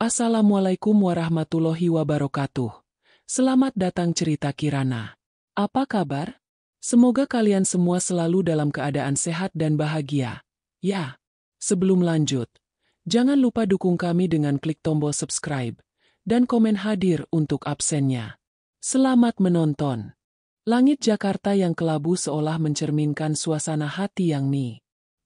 Assalamualaikum warahmatullahi wabarakatuh. Selamat datang cerita Kirana. Apa kabar? Semoga kalian semua selalu dalam keadaan sehat dan bahagia. Ya, sebelum lanjut, jangan lupa dukung kami dengan klik tombol subscribe dan komen hadir untuk absennya. Selamat menonton. Langit Jakarta yang kelabu seolah mencerminkan suasana hati yang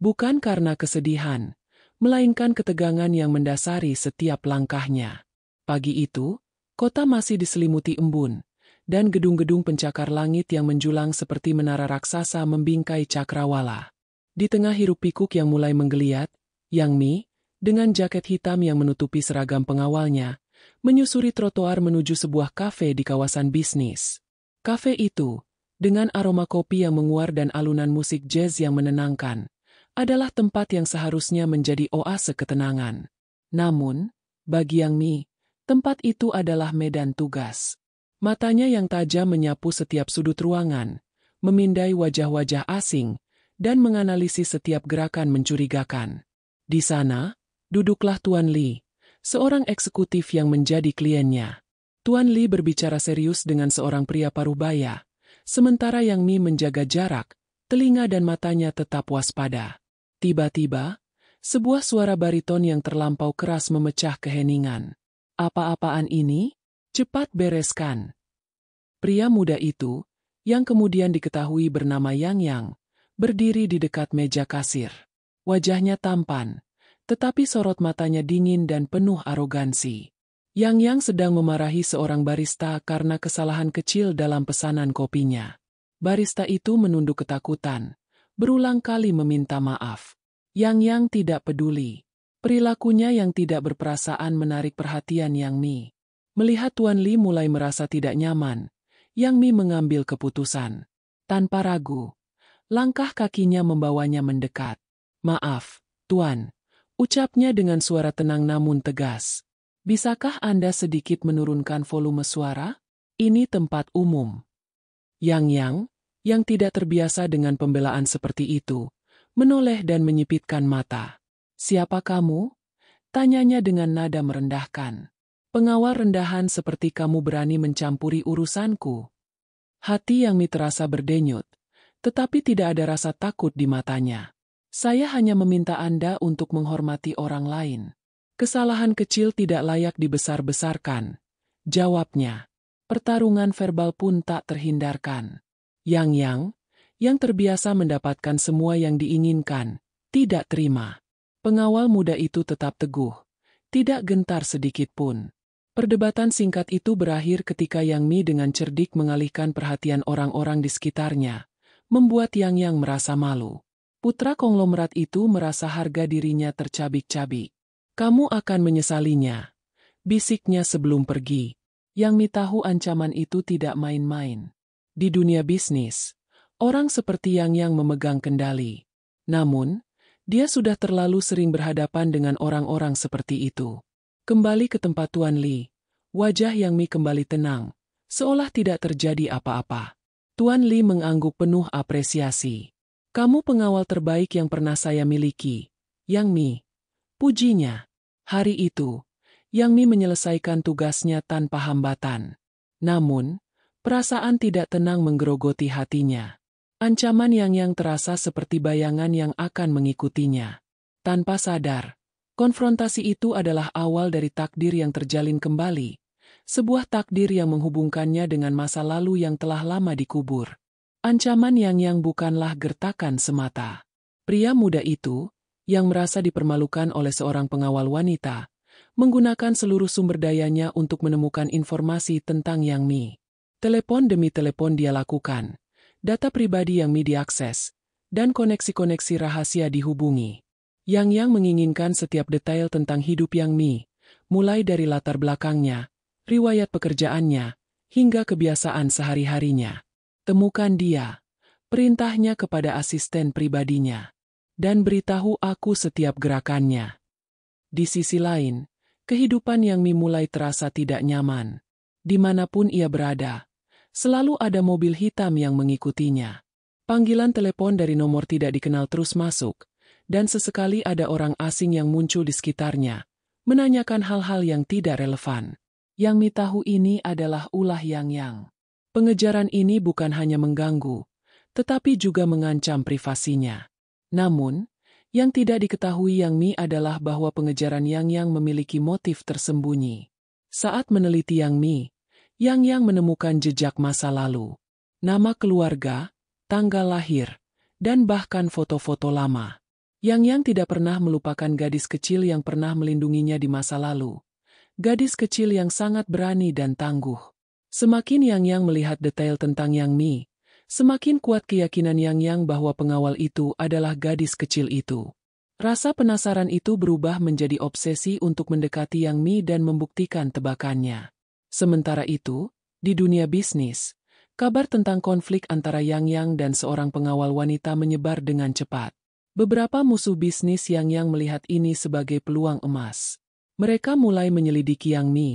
bukan karena kesedihan, melainkan ketegangan yang mendasari setiap langkahnya. Pagi itu, kota masih diselimuti embun, dan gedung-gedung pencakar langit yang menjulang seperti menara raksasa membingkai cakrawala. Di tengah hiruk-pikuk yang mulai menggeliat, Yang Mi, dengan jaket hitam yang menutupi seragam pengawalnya, menyusuri trotoar menuju sebuah kafe di kawasan bisnis. Kafe itu, dengan aroma kopi yang menguar dan alunan musik jazz yang menenangkan, adalah tempat yang seharusnya menjadi oase ketenangan. Namun, bagi Yang Mi, tempat itu adalah medan tugas. Matanya yang tajam menyapu setiap sudut ruangan, memindai wajah-wajah asing, dan menganalisis setiap gerakan mencurigakan. Di sana, duduklah Tuan Li, seorang eksekutif yang menjadi kliennya. Tuan Li berbicara serius dengan seorang pria parubaya, sementara Yang Mi menjaga jarak, telinga dan matanya tetap waspada. Tiba-tiba, sebuah suara bariton yang terlampau keras memecah keheningan. Apa-apaan ini? Cepat bereskan. Pria muda itu, yang kemudian diketahui bernama Yang, berdiri di dekat meja kasir. Wajahnya tampan, tetapi sorot matanya dingin dan penuh arogansi. Yang sedang memarahi seorang barista karena kesalahan kecil dalam pesanan kopinya. Barista itu menunduk ketakutan, berulang kali meminta maaf. Yang tidak peduli. Perilakunya yang tidak berperasaan menarik perhatian Yang Mi. Melihat Tuan Li mulai merasa tidak nyaman, Yang Mi mengambil keputusan. Tanpa ragu, langkah kakinya membawanya mendekat. Maaf, Tuan, ucapnya dengan suara tenang namun tegas. Bisakah Anda sedikit menurunkan volume suara? Ini tempat umum. Yang tidak terbiasa dengan pembelaan seperti itu, menoleh dan menyipitkan mata. Siapa kamu? Tanyanya dengan nada merendahkan. Pengawal rendahan seperti kamu berani mencampuri urusanku. Hati Yang Mi terasa berdenyut, tetapi tidak ada rasa takut di matanya. Saya hanya meminta Anda untuk menghormati orang lain. Kesalahan kecil tidak layak dibesar-besarkan, jawabnya. Pertarungan verbal pun tak terhindarkan. Yang terbiasa mendapatkan semua yang diinginkan, tidak terima. Pengawal muda itu tetap teguh, tidak gentar sedikit pun. Perdebatan singkat itu berakhir ketika Yang Mi dengan cerdik mengalihkan perhatian orang-orang di sekitarnya, membuat Yang merasa malu. Putra konglomerat itu merasa harga dirinya tercabik-cabik. Kamu akan menyesalinya, bisiknya sebelum pergi. Yang Mi tahu ancaman itu tidak main-main. Di dunia bisnis, orang seperti Yang memegang kendali. Namun, dia sudah terlalu sering berhadapan dengan orang-orang seperti itu. Kembali ke tempat Tuan Li, wajah Yang Mi kembali tenang, seolah tidak terjadi apa-apa. Tuan Li mengangguk penuh apresiasi. Kamu pengawal terbaik yang pernah saya miliki, Yang Mi. Pujinya. Hari itu, Yang Mi menyelesaikan tugasnya tanpa hambatan. Namun, perasaan tidak tenang menggerogoti hatinya. Ancaman Yang terasa seperti bayangan yang akan mengikutinya. Tanpa sadar, konfrontasi itu adalah awal dari takdir yang terjalin kembali. Sebuah takdir yang menghubungkannya dengan masa lalu yang telah lama dikubur. Ancaman Yang bukanlah gertakan semata. Pria muda itu, yang merasa dipermalukan oleh seorang pengawal wanita, menggunakan seluruh sumber dayanya untuk menemukan informasi tentang Yang Mi. Telepon demi telepon dia lakukan. Data pribadi Yang Mi diakses, dan koneksi-koneksi rahasia dihubungi. Yang menginginkan setiap detail tentang hidup Yang Mi, mulai dari latar belakangnya, riwayat pekerjaannya, hingga kebiasaan sehari-harinya. Temukan dia, perintahnya kepada asisten pribadinya, dan beritahu aku setiap gerakannya. Di sisi lain, kehidupan Yang Mi mulai terasa tidak nyaman. Dimanapun ia berada, selalu ada mobil hitam yang mengikutinya. Panggilan telepon dari nomor tidak dikenal terus masuk, dan sesekali ada orang asing yang muncul di sekitarnya, menanyakan hal-hal yang tidak relevan. Yang Mi tahu ini adalah ulah Yang. Pengejaran ini bukan hanya mengganggu, tetapi juga mengancam privasinya. Namun, yang tidak diketahui Yang Mi adalah bahwa pengejaran Yang memiliki motif tersembunyi. Saat meneliti Yang Mi, Yang menemukan jejak masa lalu, nama keluarga, tanggal lahir, dan bahkan foto-foto lama. Yang tidak pernah melupakan gadis kecil yang pernah melindunginya di masa lalu. Gadis kecil yang sangat berani dan tangguh. Semakin Yang melihat detail tentang Yang Mi, semakin kuat keyakinan Yang bahwa pengawal itu adalah gadis kecil itu. Rasa penasaran itu berubah menjadi obsesi untuk mendekati Yang Mi dan membuktikan tebakannya. Sementara itu, di dunia bisnis, kabar tentang konflik antara Yang dan seorang pengawal wanita menyebar dengan cepat. Beberapa musuh bisnis Yang melihat ini sebagai peluang emas. Mereka mulai menyelidiki Yang Mi,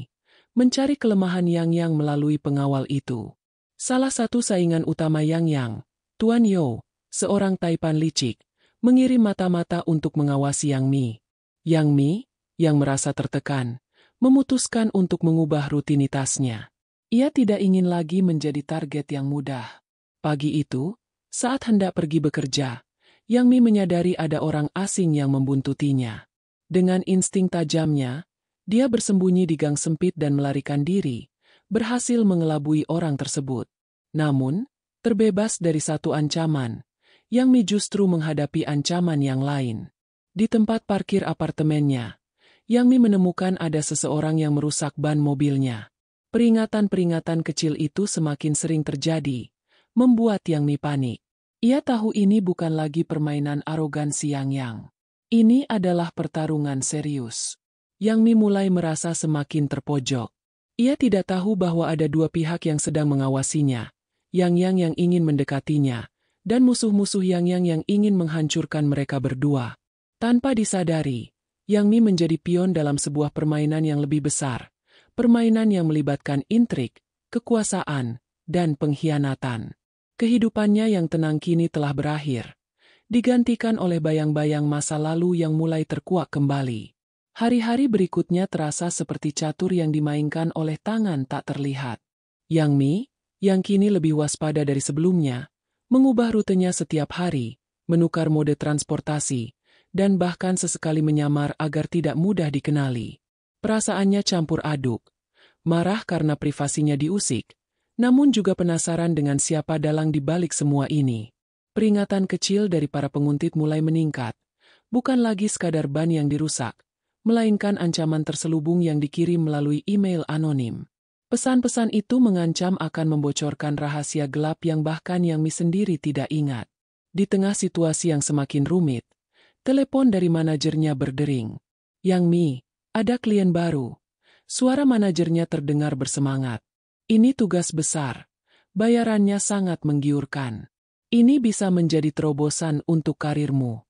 mencari kelemahan Yang melalui pengawal itu. Salah satu saingan utama Yang, Tuan Yo, seorang taipan licik, mengirim mata-mata untuk mengawasi Yang Mi. Yang Mi, yang merasa tertekan, memutuskan untuk mengubah rutinitasnya. Ia tidak ingin lagi menjadi target yang mudah. Pagi itu, saat hendak pergi bekerja, Yang Mi menyadari ada orang asing yang membuntutinya. Dengan insting tajamnya, dia bersembunyi di gang sempit dan melarikan diri, berhasil mengelabui orang tersebut. Namun, terbebas dari satu ancaman, Yang Mi justru menghadapi ancaman yang lain. Di tempat parkir apartemennya, Yang Mi menemukan ada seseorang yang merusak ban mobilnya. Peringatan-peringatan kecil itu semakin sering terjadi, membuat Yang Mi panik. Ia tahu ini bukan lagi permainan arogansi Yang. Ini adalah pertarungan serius. Yang Mi mulai merasa semakin terpojok. Ia tidak tahu bahwa ada dua pihak yang sedang mengawasinya, Yang yang ingin mendekatinya, dan musuh-musuh Yang ingin menghancurkan mereka berdua. Tanpa disadari, Yang Mi menjadi pion dalam sebuah permainan yang lebih besar, permainan yang melibatkan intrik, kekuasaan, dan pengkhianatan. Kehidupannya yang tenang kini telah berakhir, digantikan oleh bayang-bayang masa lalu yang mulai terkuak kembali. Hari-hari berikutnya terasa seperti catur yang dimainkan oleh tangan tak terlihat. Yang Mi, yang kini lebih waspada dari sebelumnya, mengubah rutenya setiap hari, menukar mode transportasi, dan bahkan sesekali menyamar agar tidak mudah dikenali. Perasaannya campur aduk, marah karena privasinya diusik, namun juga penasaran dengan siapa dalang di balik semua ini. Peringatan kecil dari para penguntit mulai meningkat, bukan lagi sekadar ban yang dirusak, melainkan ancaman terselubung yang dikirim melalui email anonim. Pesan-pesan itu mengancam akan membocorkan rahasia gelap yang bahkan Yang Mi sendiri tidak ingat. Di tengah situasi yang semakin rumit, telepon dari manajernya berdering. Yang Mi, ada klien baru. Suara manajernya terdengar bersemangat. Ini tugas besar. Bayarannya sangat menggiurkan. Ini bisa menjadi terobosan untuk karirmu.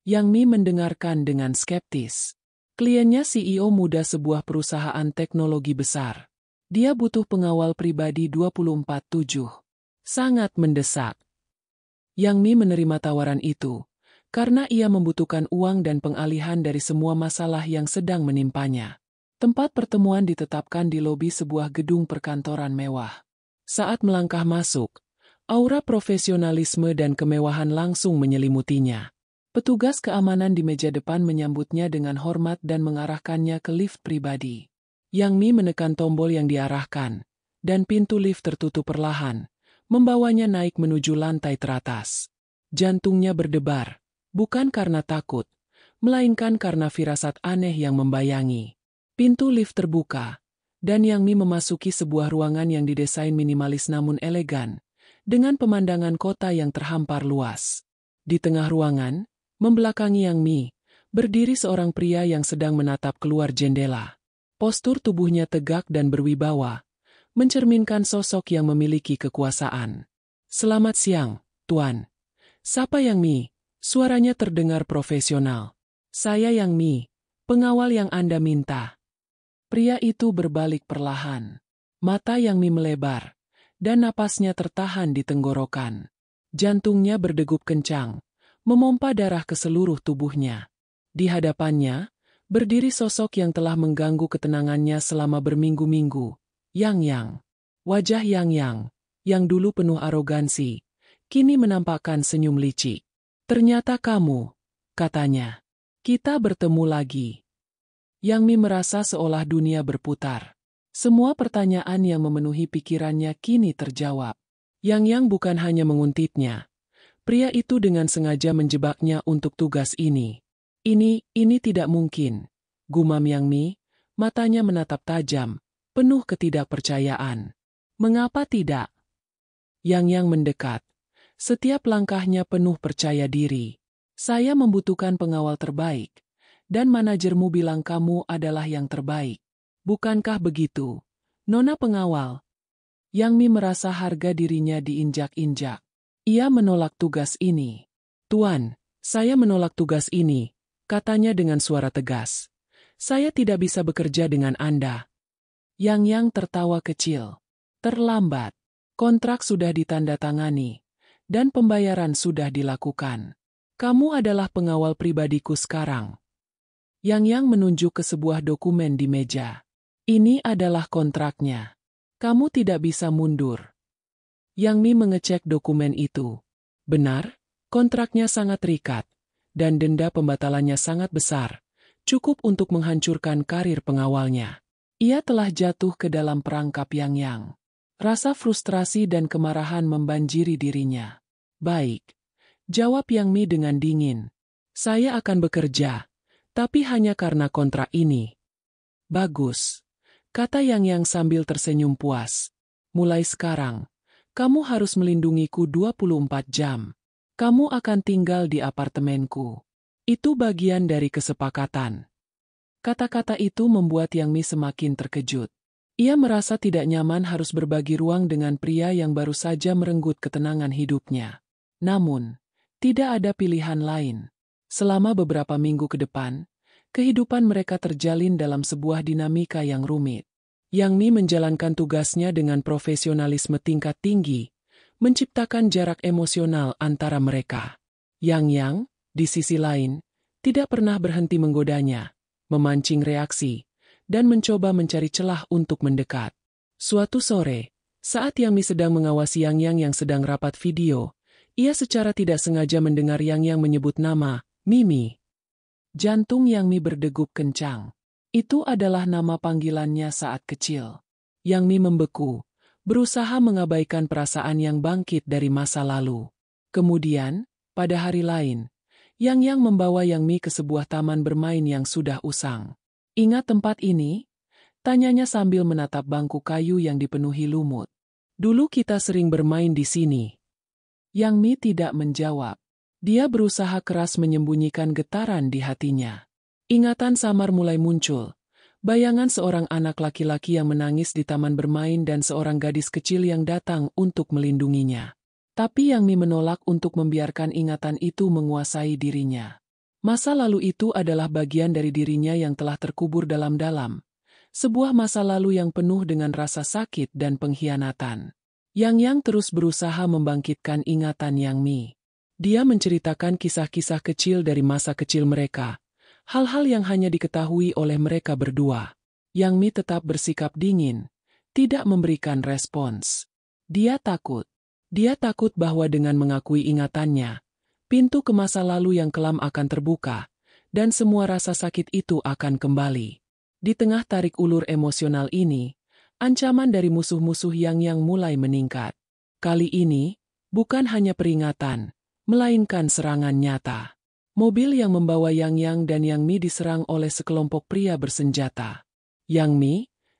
Yang Mi mendengarkan dengan skeptis. Kliennya CEO muda sebuah perusahaan teknologi besar. Dia butuh pengawal pribadi 24/7. Sangat mendesak. Yang Mi menerima tawaran itu, karena ia membutuhkan uang dan pengalihan dari semua masalah yang sedang menimpanya. Tempat pertemuan ditetapkan di lobi sebuah gedung perkantoran mewah. Saat melangkah masuk, aura profesionalisme dan kemewahan langsung menyelimutinya. Petugas keamanan di meja depan menyambutnya dengan hormat dan mengarahkannya ke lift pribadi. Yang Mi menekan tombol yang diarahkan, dan pintu lift tertutup perlahan, membawanya naik menuju lantai teratas. Jantungnya berdebar, bukan karena takut, melainkan karena firasat aneh yang membayangi. Pintu lift terbuka, dan Yang Mi memasuki sebuah ruangan yang didesain minimalis namun elegan, dengan pemandangan kota yang terhampar luas. Di tengah ruangan, membelakangi Yang Mi, berdiri seorang pria yang sedang menatap keluar jendela. Postur tubuhnya tegak dan berwibawa, mencerminkan sosok yang memiliki kekuasaan. "Selamat siang, Tuan." "Sapa Yang Mi?" Suaranya terdengar profesional. "Saya Yang Mi, pengawal yang Anda minta." Pria itu berbalik perlahan. Mata Yang Mi melebar, dan napasnya tertahan di tenggorokan. Jantungnya berdegup kencang, memompa darah ke seluruh tubuhnya. Di hadapannya, Berdiri sosok yang telah mengganggu ketenangannya selama berminggu-minggu. Yang. Wajah yang dulu penuh arogansi, kini menampakkan senyum licik. "Ternyata kamu," katanya. "Kita bertemu lagi." Yang Mi merasa seolah dunia berputar. Semua pertanyaan yang memenuhi pikirannya kini terjawab. Yang bukan hanya menguntitnya. Pria itu dengan sengaja menjebaknya untuk tugas ini. Ini tidak mungkin, gumam Yang Mi, matanya menatap tajam, penuh ketidakpercayaan. "Mengapa tidak?" Yang mendekat. Setiap langkahnya penuh percaya diri. "Saya membutuhkan pengawal terbaik, dan manajermu bilang kamu adalah yang terbaik. Bukankah begitu, Nona pengawal?" Yang Mi merasa harga dirinya diinjak-injak. Ia menolak tugas ini. "Tuan, saya menolak tugas ini," katanya dengan suara tegas. "Saya tidak bisa bekerja dengan Anda." Yang tertawa kecil. "Terlambat. Kontrak sudah ditandatangani, dan pembayaran sudah dilakukan. Kamu adalah pengawal pribadiku sekarang." Yang menunjuk ke sebuah dokumen di meja. "Ini adalah kontraknya. Kamu tidak bisa mundur." Yang Mi mengecek dokumen itu. Benar, kontraknya sangat terikat, dan denda pembatalannya sangat besar, cukup untuk menghancurkan karir pengawalnya. Ia telah jatuh ke dalam perangkap Yang. Rasa frustrasi dan kemarahan membanjiri dirinya. "Baik," jawab Yang Mi dengan dingin. "Saya akan bekerja, tapi hanya karena kontrak ini." "Bagus," kata Yang sambil tersenyum puas. "Mulai sekarang, kamu harus melindungiku 24 jam. Kamu akan tinggal di apartemenku. Itu bagian dari kesepakatan." Kata-kata itu membuat Yang Mi semakin terkejut. Ia merasa tidak nyaman harus berbagi ruang dengan pria yang baru saja merenggut ketenangan hidupnya. Namun, tidak ada pilihan lain. Selama beberapa minggu ke depan, kehidupan mereka terjalin dalam sebuah dinamika yang rumit. Yang Mi menjalankan tugasnya dengan profesionalisme tingkat tinggi, menciptakan jarak emosional antara mereka. Yang, di sisi lain, tidak pernah berhenti menggodanya, memancing reaksi, dan mencoba mencari celah untuk mendekat. Suatu sore, saat Yang Mi sedang mengawasi Yang sedang rapat video, ia secara tidak sengaja mendengar Yang menyebut nama, "Mimi." Jantung Yang Mi berdegup kencang. Itu adalah nama panggilannya saat kecil. Yang Mi membeku, berusaha mengabaikan perasaan yang bangkit dari masa lalu. Kemudian, pada hari lain, Yang membawa Yang Mi ke sebuah taman bermain yang sudah usang. "Ingat tempat ini?" tanyanya sambil menatap bangku kayu yang dipenuhi lumut. "Dulu kita sering bermain di sini." Yang Mi tidak menjawab. Dia berusaha keras menyembunyikan getaran di hatinya. Ingatan samar mulai muncul. Bayangan seorang anak laki-laki yang menangis di taman bermain dan seorang gadis kecil yang datang untuk melindunginya. Tapi Yang Mi menolak untuk membiarkan ingatan itu menguasai dirinya. Masa lalu itu adalah bagian dari dirinya yang telah terkubur dalam-dalam. Sebuah masa lalu yang penuh dengan rasa sakit dan pengkhianatan. Yang terus berusaha membangkitkan ingatan Yang Mi. Dia menceritakan kisah-kisah kecil dari masa kecil mereka. Hal-hal yang hanya diketahui oleh mereka berdua. Yang Mi tetap bersikap dingin, tidak memberikan respons. Dia takut. Dia takut bahwa dengan mengakui ingatannya, pintu ke masa lalu yang kelam akan terbuka, dan semua rasa sakit itu akan kembali. Di tengah tarik ulur emosional ini, ancaman dari musuh-musuh Yang mulai meningkat. Kali ini, bukan hanya peringatan, melainkan serangan nyata. Mobil yang membawa Yang dan Yang Mi diserang oleh sekelompok pria bersenjata. Yang Mi,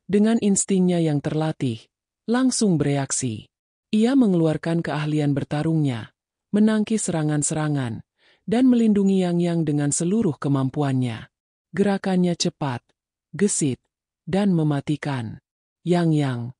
dengan instingnya yang terlatih, langsung bereaksi. Ia mengeluarkan keahlian bertarungnya, menangkis serangan-serangan, dan melindungi Yang dengan seluruh kemampuannya. Gerakannya cepat, gesit, dan mematikan. Yang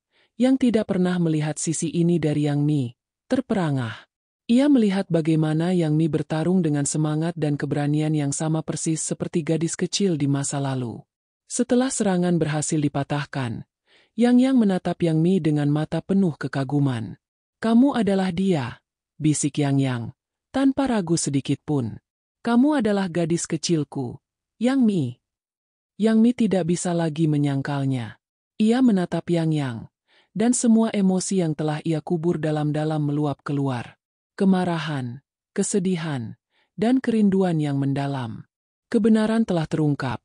tidak pernah melihat sisi ini dari Yang Mi, terperangah. Ia melihat bagaimana Yang Mi bertarung dengan semangat dan keberanian yang sama persis seperti gadis kecil di masa lalu. Setelah serangan berhasil dipatahkan, Yang menatap Yang Mi dengan mata penuh kekaguman. "Kamu adalah dia," bisik Yang, tanpa ragu sedikit pun. "Kamu adalah gadis kecilku, Yang Mi." Yang Mi tidak bisa lagi menyangkalnya. Ia menatap Yang Yang, dan semua emosi yang telah ia kubur dalam-dalam meluap keluar. Kemarahan, kesedihan, dan kerinduan yang mendalam. Kebenaran telah terungkap.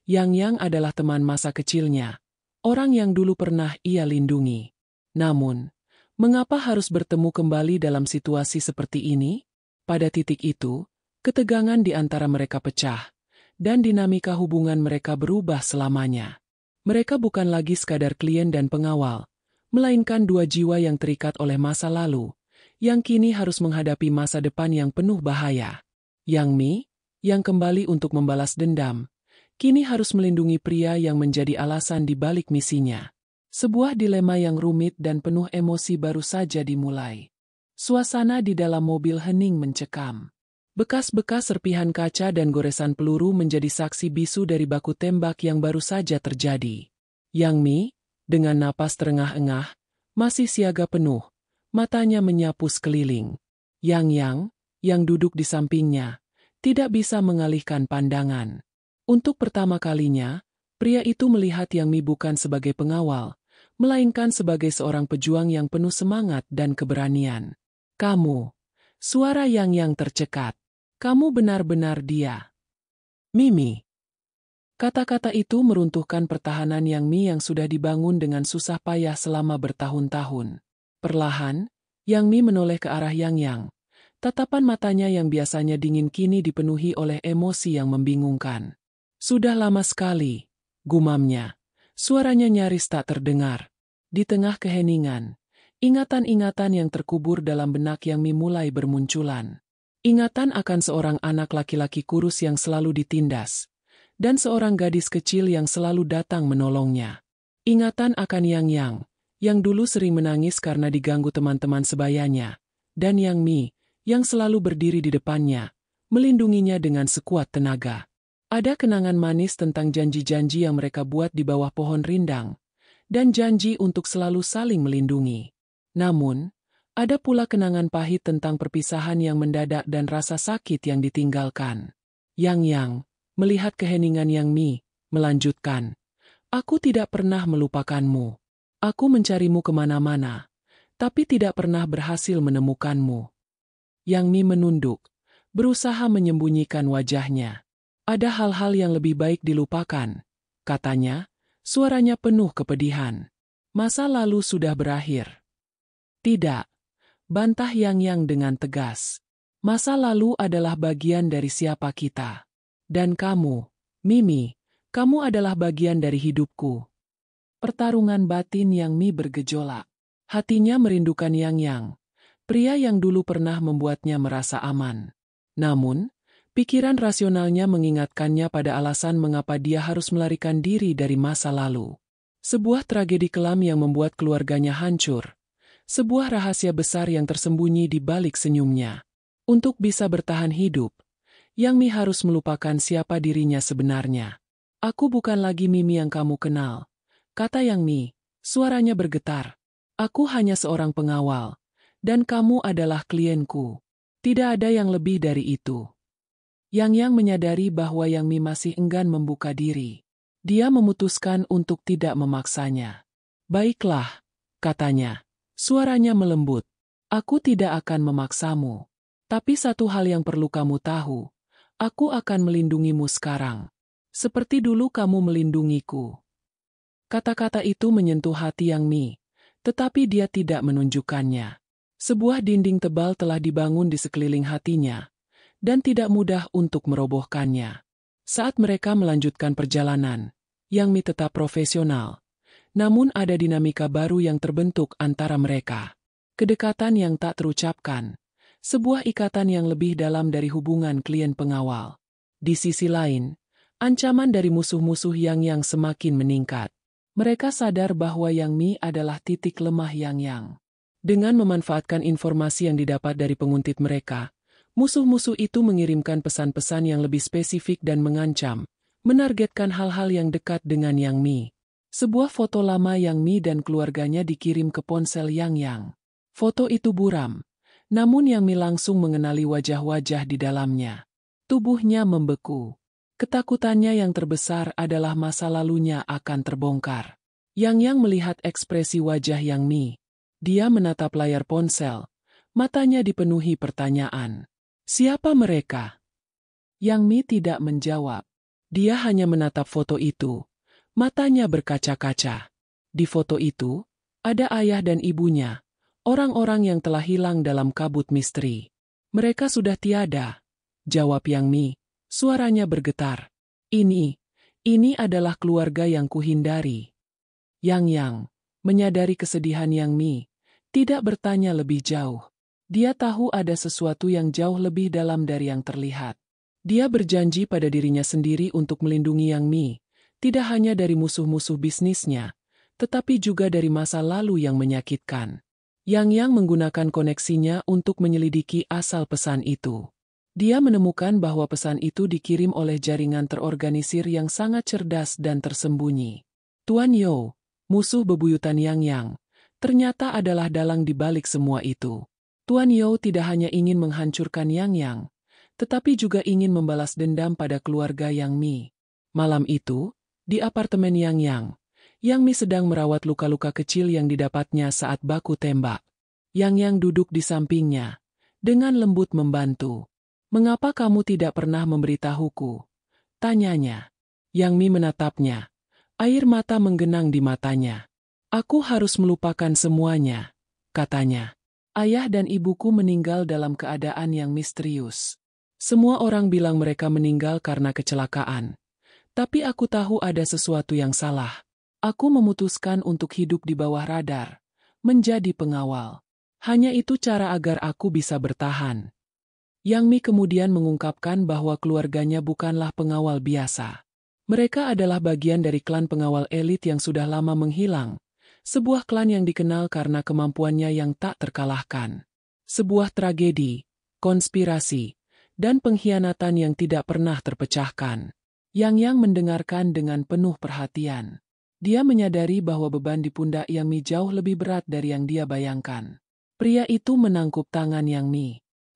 Yang Yang adalah teman masa kecilnya, orang yang dulu pernah ia lindungi. Namun, mengapa harus bertemu kembali dalam situasi seperti ini? Pada titik itu, ketegangan di antara mereka pecah, dan dinamika hubungan mereka berubah selamanya. Mereka bukan lagi sekadar klien dan pengawal, melainkan dua jiwa yang terikat oleh masa lalu, yang kini harus menghadapi masa depan yang penuh bahaya. Yang Mi, yang kembali untuk membalas dendam, kini harus melindungi pria yang menjadi alasan di balik misinya. Sebuah dilema yang rumit dan penuh emosi baru saja dimulai. Suasana di dalam mobil hening mencekam. Bekas-bekas serpihan kaca dan goresan peluru menjadi saksi bisu dari baku tembak yang baru saja terjadi. Yang Mi, dengan napas terengah-engah, masih siaga penuh, matanya menyapu sekeliling. Yang yang duduk di sampingnya, tidak bisa mengalihkan pandangan. Untuk pertama kalinya, pria itu melihat Yang Mi bukan sebagai pengawal, melainkan sebagai seorang pejuang yang penuh semangat dan keberanian. Kamu, suara Yang tercekat. Kamu benar-benar dia. Mimi. Kata-kata itu meruntuhkan pertahanan Yang Mi yang sudah dibangun dengan susah payah selama bertahun-tahun. Perlahan, Yang Mi menoleh ke arah Yang. Tatapan matanya yang biasanya dingin kini dipenuhi oleh emosi yang membingungkan. Sudah lama sekali, gumamnya. Suaranya nyaris tak terdengar. Di tengah keheningan, ingatan-ingatan yang terkubur dalam benak Yang Mi mulai bermunculan. Ingatan akan seorang anak laki-laki kurus yang selalu ditindas, dan seorang gadis kecil yang selalu datang menolongnya. Ingatan akan yang dulu sering menangis karena diganggu teman-teman sebayanya, dan Yang Mi, yang selalu berdiri di depannya, melindunginya dengan sekuat tenaga. Ada kenangan manis tentang janji-janji yang mereka buat di bawah pohon rindang, dan janji untuk selalu saling melindungi. Namun, ada pula kenangan pahit tentang perpisahan yang mendadak dan rasa sakit yang ditinggalkan. Yang melihat keheningan Yang Mi, melanjutkan. Aku tidak pernah melupakanmu. Aku mencarimu kemana-mana, tapi tidak pernah berhasil menemukanmu. Yang Mi menunduk, berusaha menyembunyikan wajahnya. Ada hal-hal yang lebih baik dilupakan, katanya, suaranya penuh kepedihan. Masa lalu sudah berakhir. Tidak. Bantah Yang dengan tegas. Masa lalu adalah bagian dari siapa kita. Dan kamu, Mimi, kamu adalah bagian dari hidupku. Pertarungan batin Yang Mi bergejolak. Hatinya merindukan Yang, pria yang dulu pernah membuatnya merasa aman. Namun, pikiran rasionalnya mengingatkannya pada alasan mengapa dia harus melarikan diri dari masa lalu. Sebuah tragedi kelam yang membuat keluarganya hancur. Sebuah rahasia besar yang tersembunyi di balik senyumnya. Untuk bisa bertahan hidup, Yang Mi harus melupakan siapa dirinya sebenarnya. Aku bukan lagi Mimi yang kamu kenal, kata Yang Mi, suaranya bergetar. Aku hanya seorang pengawal, dan kamu adalah klienku. Tidak ada yang lebih dari itu. Yang menyadari bahwa Yang Mi masih enggan membuka diri. Dia memutuskan untuk tidak memaksanya. Baiklah, katanya. Suaranya melembut. Aku tidak akan memaksamu. Tapi satu hal yang perlu kamu tahu. Aku akan melindungimu sekarang. Seperti dulu kamu melindungiku. Kata-kata itu menyentuh hati Yang Mi. Tetapi dia tidak menunjukkannya. Sebuah dinding tebal telah dibangun di sekeliling hatinya. Dan tidak mudah untuk merobohkannya. Saat mereka melanjutkan perjalanan, Yang Mi tetap profesional. Namun ada dinamika baru yang terbentuk antara mereka. Kedekatan yang tak terucapkan. Sebuah ikatan yang lebih dalam dari hubungan klien pengawal. Di sisi lain, ancaman dari musuh-musuh Yang semakin meningkat. Mereka sadar bahwa Yang Mi adalah titik lemah Yang. Dengan memanfaatkan informasi yang didapat dari penguntit mereka, musuh-musuh itu mengirimkan pesan-pesan yang lebih spesifik dan mengancam, menargetkan hal-hal yang dekat dengan Yang Mi. Sebuah foto lama Yang Mi dan keluarganya dikirim ke ponsel Yang. Foto itu buram, namun Yang Mi langsung mengenali wajah-wajah di dalamnya. Tubuhnya membeku. Ketakutannya yang terbesar adalah masa lalunya akan terbongkar. Yang melihat ekspresi wajah Yang Mi. Dia menatap layar ponsel. Matanya dipenuhi pertanyaan. Siapa mereka? Yang Mi tidak menjawab. Dia hanya menatap foto itu. Matanya berkaca-kaca. Di foto itu, ada ayah dan ibunya. Orang-orang yang telah hilang dalam kabut misteri. Mereka sudah tiada. Jawab Yang Mi. Suaranya bergetar. Ini adalah keluarga yang kuhindari. Yang menyadari kesedihan Yang Mi, tidak bertanya lebih jauh. Dia tahu ada sesuatu yang jauh lebih dalam dari yang terlihat. Dia berjanji pada dirinya sendiri untuk melindungi Yang Mi, tidak hanya dari musuh-musuh bisnisnya, tetapi juga dari masa lalu yang menyakitkan. Yang menggunakan koneksinya untuk menyelidiki asal pesan itu. Dia menemukan bahwa pesan itu dikirim oleh jaringan terorganisir yang sangat cerdas dan tersembunyi. Tuan Yo, musuh bebuyutan Yang, ternyata adalah dalang di balik semua itu. Tuan Yo tidak hanya ingin menghancurkan Yang, tetapi juga ingin membalas dendam pada keluarga Yang Mi. Malam itu, di apartemen Yang Mi sedang merawat luka-luka kecil yang didapatnya saat baku tembak. Yang duduk di sampingnya, dengan lembut membantu. Mengapa kamu tidak pernah memberitahuku? Tanyanya. Yang Mi menatapnya. Air mata menggenang di matanya. Aku harus melupakan semuanya, katanya. Ayah dan ibuku meninggal dalam keadaan yang misterius. Semua orang bilang mereka meninggal karena kecelakaan. Tapi aku tahu ada sesuatu yang salah. Aku memutuskan untuk hidup di bawah radar, menjadi pengawal. Hanya itu cara agar aku bisa bertahan. Yang Mi kemudian mengungkapkan bahwa keluarganya bukanlah pengawal biasa. Mereka adalah bagian dari klan pengawal elit yang sudah lama menghilang. Sebuah klan yang dikenal karena kemampuannya yang tak terkalahkan. Sebuah tragedi, konspirasi, dan pengkhianatan yang tidak pernah terpecahkan. Yang mendengarkan dengan penuh perhatian. Dia menyadari bahwa beban di pundak Yang Mi jauh lebih berat dari yang dia bayangkan. Pria itu menangkup tangan Yang Mi.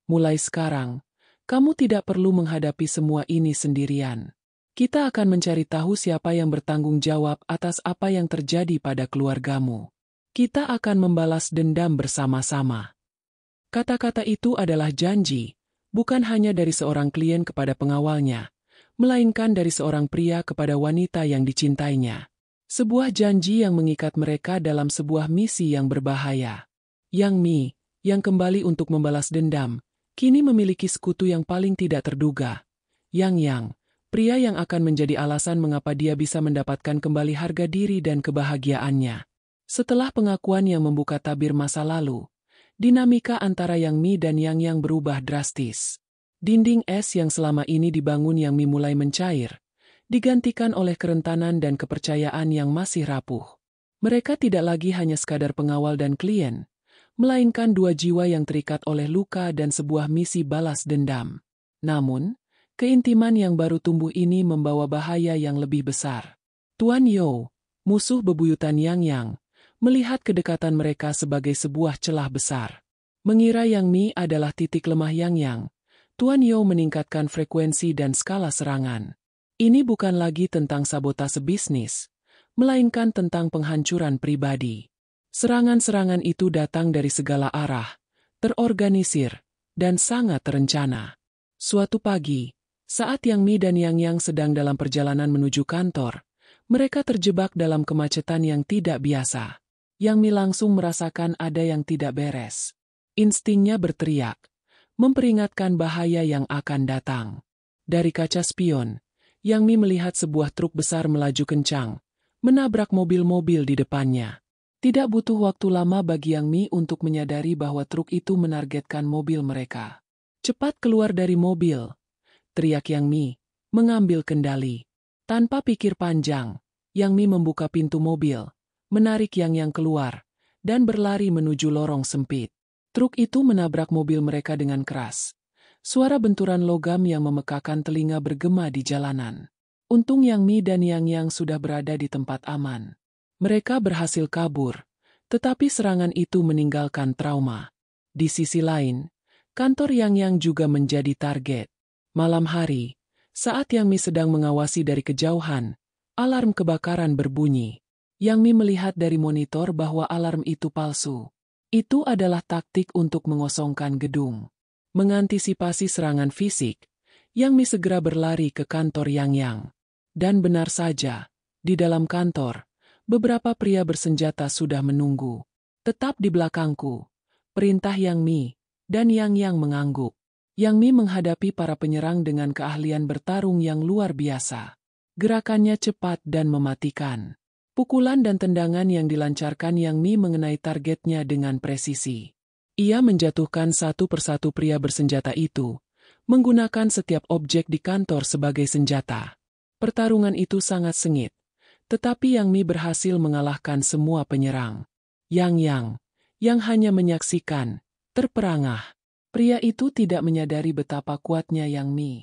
Mulai sekarang, kamu tidak perlu menghadapi semua ini sendirian. Kita akan mencari tahu siapa yang bertanggung jawab atas apa yang terjadi pada keluargamu. Kita akan membalas dendam bersama-sama. Kata-kata itu adalah janji, bukan hanya dari seorang klien kepada pengawalnya, melainkan dari seorang pria kepada wanita yang dicintainya. Sebuah janji yang mengikat mereka dalam sebuah misi yang berbahaya. Yang Mi, yang kembali untuk membalas dendam, kini memiliki sekutu yang paling tidak terduga. Yang, pria yang akan menjadi alasan mengapa dia bisa mendapatkan kembali harga diri dan kebahagiaannya. Setelah pengakuan yang membuka tabir masa lalu, dinamika antara Yang Mi dan Yang berubah drastis. Dinding es yang selama ini dibangun Yang Mi mulai mencair, digantikan oleh kerentanan dan kepercayaan yang masih rapuh. Mereka tidak lagi hanya sekadar pengawal dan klien, melainkan dua jiwa yang terikat oleh luka dan sebuah misi balas dendam. Namun, keintiman yang baru tumbuh ini membawa bahaya yang lebih besar. Tuan Yo, musuh bebuyutan Yang, melihat kedekatan mereka sebagai sebuah celah besar. Mengira Yang Mi adalah titik lemah Yang, Tuan Yo meningkatkan frekuensi dan skala serangan. Ini bukan lagi tentang sabotase bisnis, melainkan tentang penghancuran pribadi. Serangan-serangan itu datang dari segala arah, terorganisir, dan sangat terencana. Suatu pagi, saat Yang Mi dan Yang sedang dalam perjalanan menuju kantor, mereka terjebak dalam kemacetan yang tidak biasa. Yang Mi langsung merasakan ada yang tidak beres. Instingnya berteriak, memperingatkan bahaya yang akan datang. Dari kaca spion, Yang Mi melihat sebuah truk besar melaju kencang, menabrak mobil-mobil di depannya. Tidak butuh waktu lama bagi Yang Mi untuk menyadari bahwa truk itu menargetkan mobil mereka. Cepat keluar dari mobil, teriak Yang Mi, mengambil kendali. Tanpa pikir panjang, Yang Mi membuka pintu mobil, menarik Yang keluar, dan berlari menuju lorong sempit. Truk itu menabrak mobil mereka dengan keras. Suara benturan logam yang memekakan telinga bergema di jalanan. Untung Yang Mi dan Yang sudah berada di tempat aman. Mereka berhasil kabur, tetapi serangan itu meninggalkan trauma. Di sisi lain, kantor Yang juga menjadi target. Malam hari, Saat Yang Mi sedang mengawasi dari kejauhan, alarm kebakaran berbunyi. Yang Mi melihat dari monitor bahwa alarm itu palsu. Itu adalah taktik untuk mengosongkan gedung. Mengantisipasi serangan fisik, Yang Mi segera berlari ke kantor Yang. Dan benar saja, di dalam kantor, beberapa pria bersenjata sudah menunggu. Tetap di belakangku, perintah Yang Mi, dan Yang mengangguk. Yang Mi menghadapi para penyerang dengan keahlian bertarung yang luar biasa. Gerakannya cepat dan mematikan. Pukulan dan tendangan yang dilancarkan Yang Mi mengenai targetnya dengan presisi. Ia menjatuhkan satu persatu pria bersenjata itu, menggunakan setiap objek di kantor sebagai senjata. Pertarungan itu sangat sengit, tetapi Yang Mi berhasil mengalahkan semua penyerang. Yang hanya menyaksikan, terperangah. Pria itu tidak menyadari betapa kuatnya Yang Mi.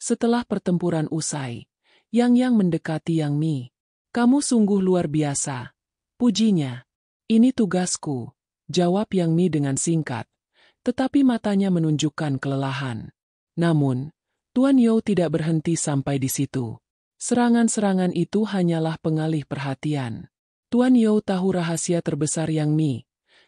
Setelah pertempuran usai, Yang mendekati Yang Mi. "Kamu sungguh luar biasa," pujinya. "Ini tugasku," jawab Yang Mi dengan singkat, tetapi matanya menunjukkan kelelahan. Namun, Tuan You tidak berhenti sampai di situ. Serangan-serangan itu hanyalah pengalih perhatian. Tuan You tahu rahasia terbesar Yang Mi,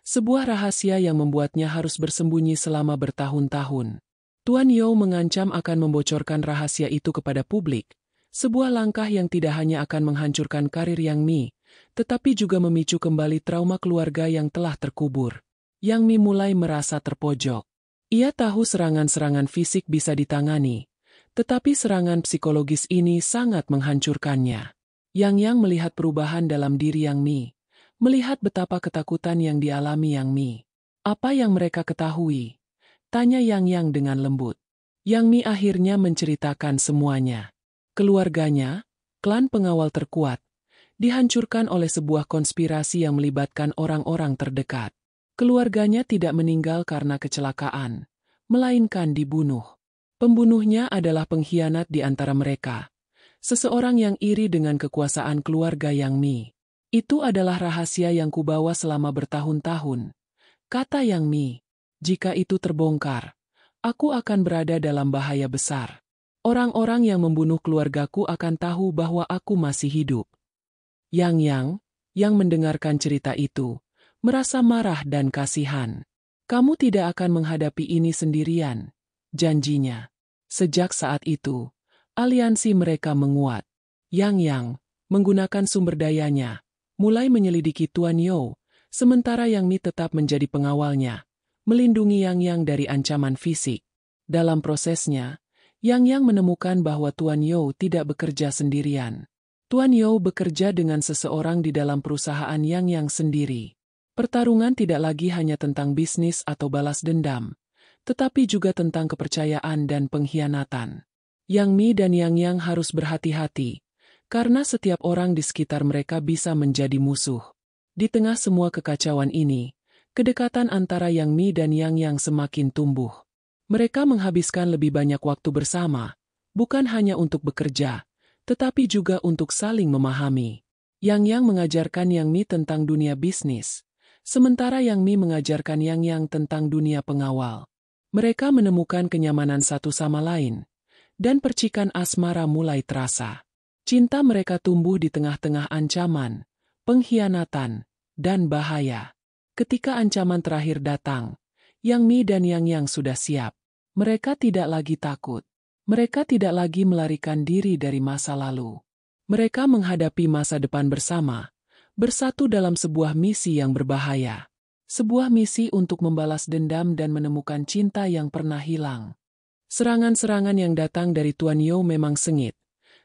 sebuah rahasia yang membuatnya harus bersembunyi selama bertahun-tahun. Tuan You mengancam akan membocorkan rahasia itu kepada publik, sebuah langkah yang tidak hanya akan menghancurkan karir Yang Mi, tetapi juga memicu kembali trauma keluarga yang telah terkubur. Yang Mi mulai merasa terpojok. Ia tahu serangan-serangan fisik bisa ditangani, tetapi serangan psikologis ini sangat menghancurkannya. Yang melihat perubahan dalam diri Yang Mi, melihat betapa ketakutan yang dialami Yang Mi. "Apa yang mereka ketahui?" tanya Yang dengan lembut. Yang Mi akhirnya menceritakan semuanya. Keluarganya, klan pengawal terkuat, dihancurkan oleh sebuah konspirasi yang melibatkan orang-orang terdekat. Keluarganya tidak meninggal karena kecelakaan, melainkan dibunuh. Pembunuhnya adalah pengkhianat di antara mereka. Seseorang yang iri dengan kekuasaan keluarga Yang Mi. "Itu adalah rahasia yang kubawa selama bertahun-tahun," kata Yang Mi. "Jika itu terbongkar, aku akan berada dalam bahaya besar. Orang-orang yang membunuh keluargaku akan tahu bahwa aku masih hidup." Yang mendengarkan cerita itu, merasa marah dan kasihan. "Kamu tidak akan menghadapi ini sendirian," janjinya. Sejak saat itu, aliansi mereka menguat. Yang menggunakan sumber dayanya, mulai menyelidiki Tuan You, sementara Yang Mi tetap menjadi pengawalnya, melindungi Yang dari ancaman fisik. Dalam prosesnya, Yang menemukan bahwa Tuan You tidak bekerja sendirian. Tuan You bekerja dengan seseorang di dalam perusahaan Yang sendiri. Pertarungan tidak lagi hanya tentang bisnis atau balas dendam, tetapi juga tentang kepercayaan dan pengkhianatan. Yang Mi dan Yang harus berhati-hati, karena setiap orang di sekitar mereka bisa menjadi musuh. Di tengah semua kekacauan ini, kedekatan antara Yang Mi dan Yang semakin tumbuh. Mereka menghabiskan lebih banyak waktu bersama, bukan hanya untuk bekerja, tetapi juga untuk saling memahami. Yang mengajarkan Yang Mi tentang dunia bisnis, sementara Yang Mi mengajarkan Yang tentang dunia pengawal. Mereka menemukan kenyamanan satu sama lain, dan percikan asmara mulai terasa. Cinta mereka tumbuh di tengah-tengah ancaman, pengkhianatan, dan bahaya. Ketika ancaman terakhir datang, Yang Mi dan Yang sudah siap. Mereka tidak lagi takut. Mereka tidak lagi melarikan diri dari masa lalu. Mereka menghadapi masa depan bersama, bersatu dalam sebuah misi yang berbahaya. Sebuah misi untuk membalas dendam dan menemukan cinta yang pernah hilang. Serangan-serangan yang datang dari Tuan You memang sengit,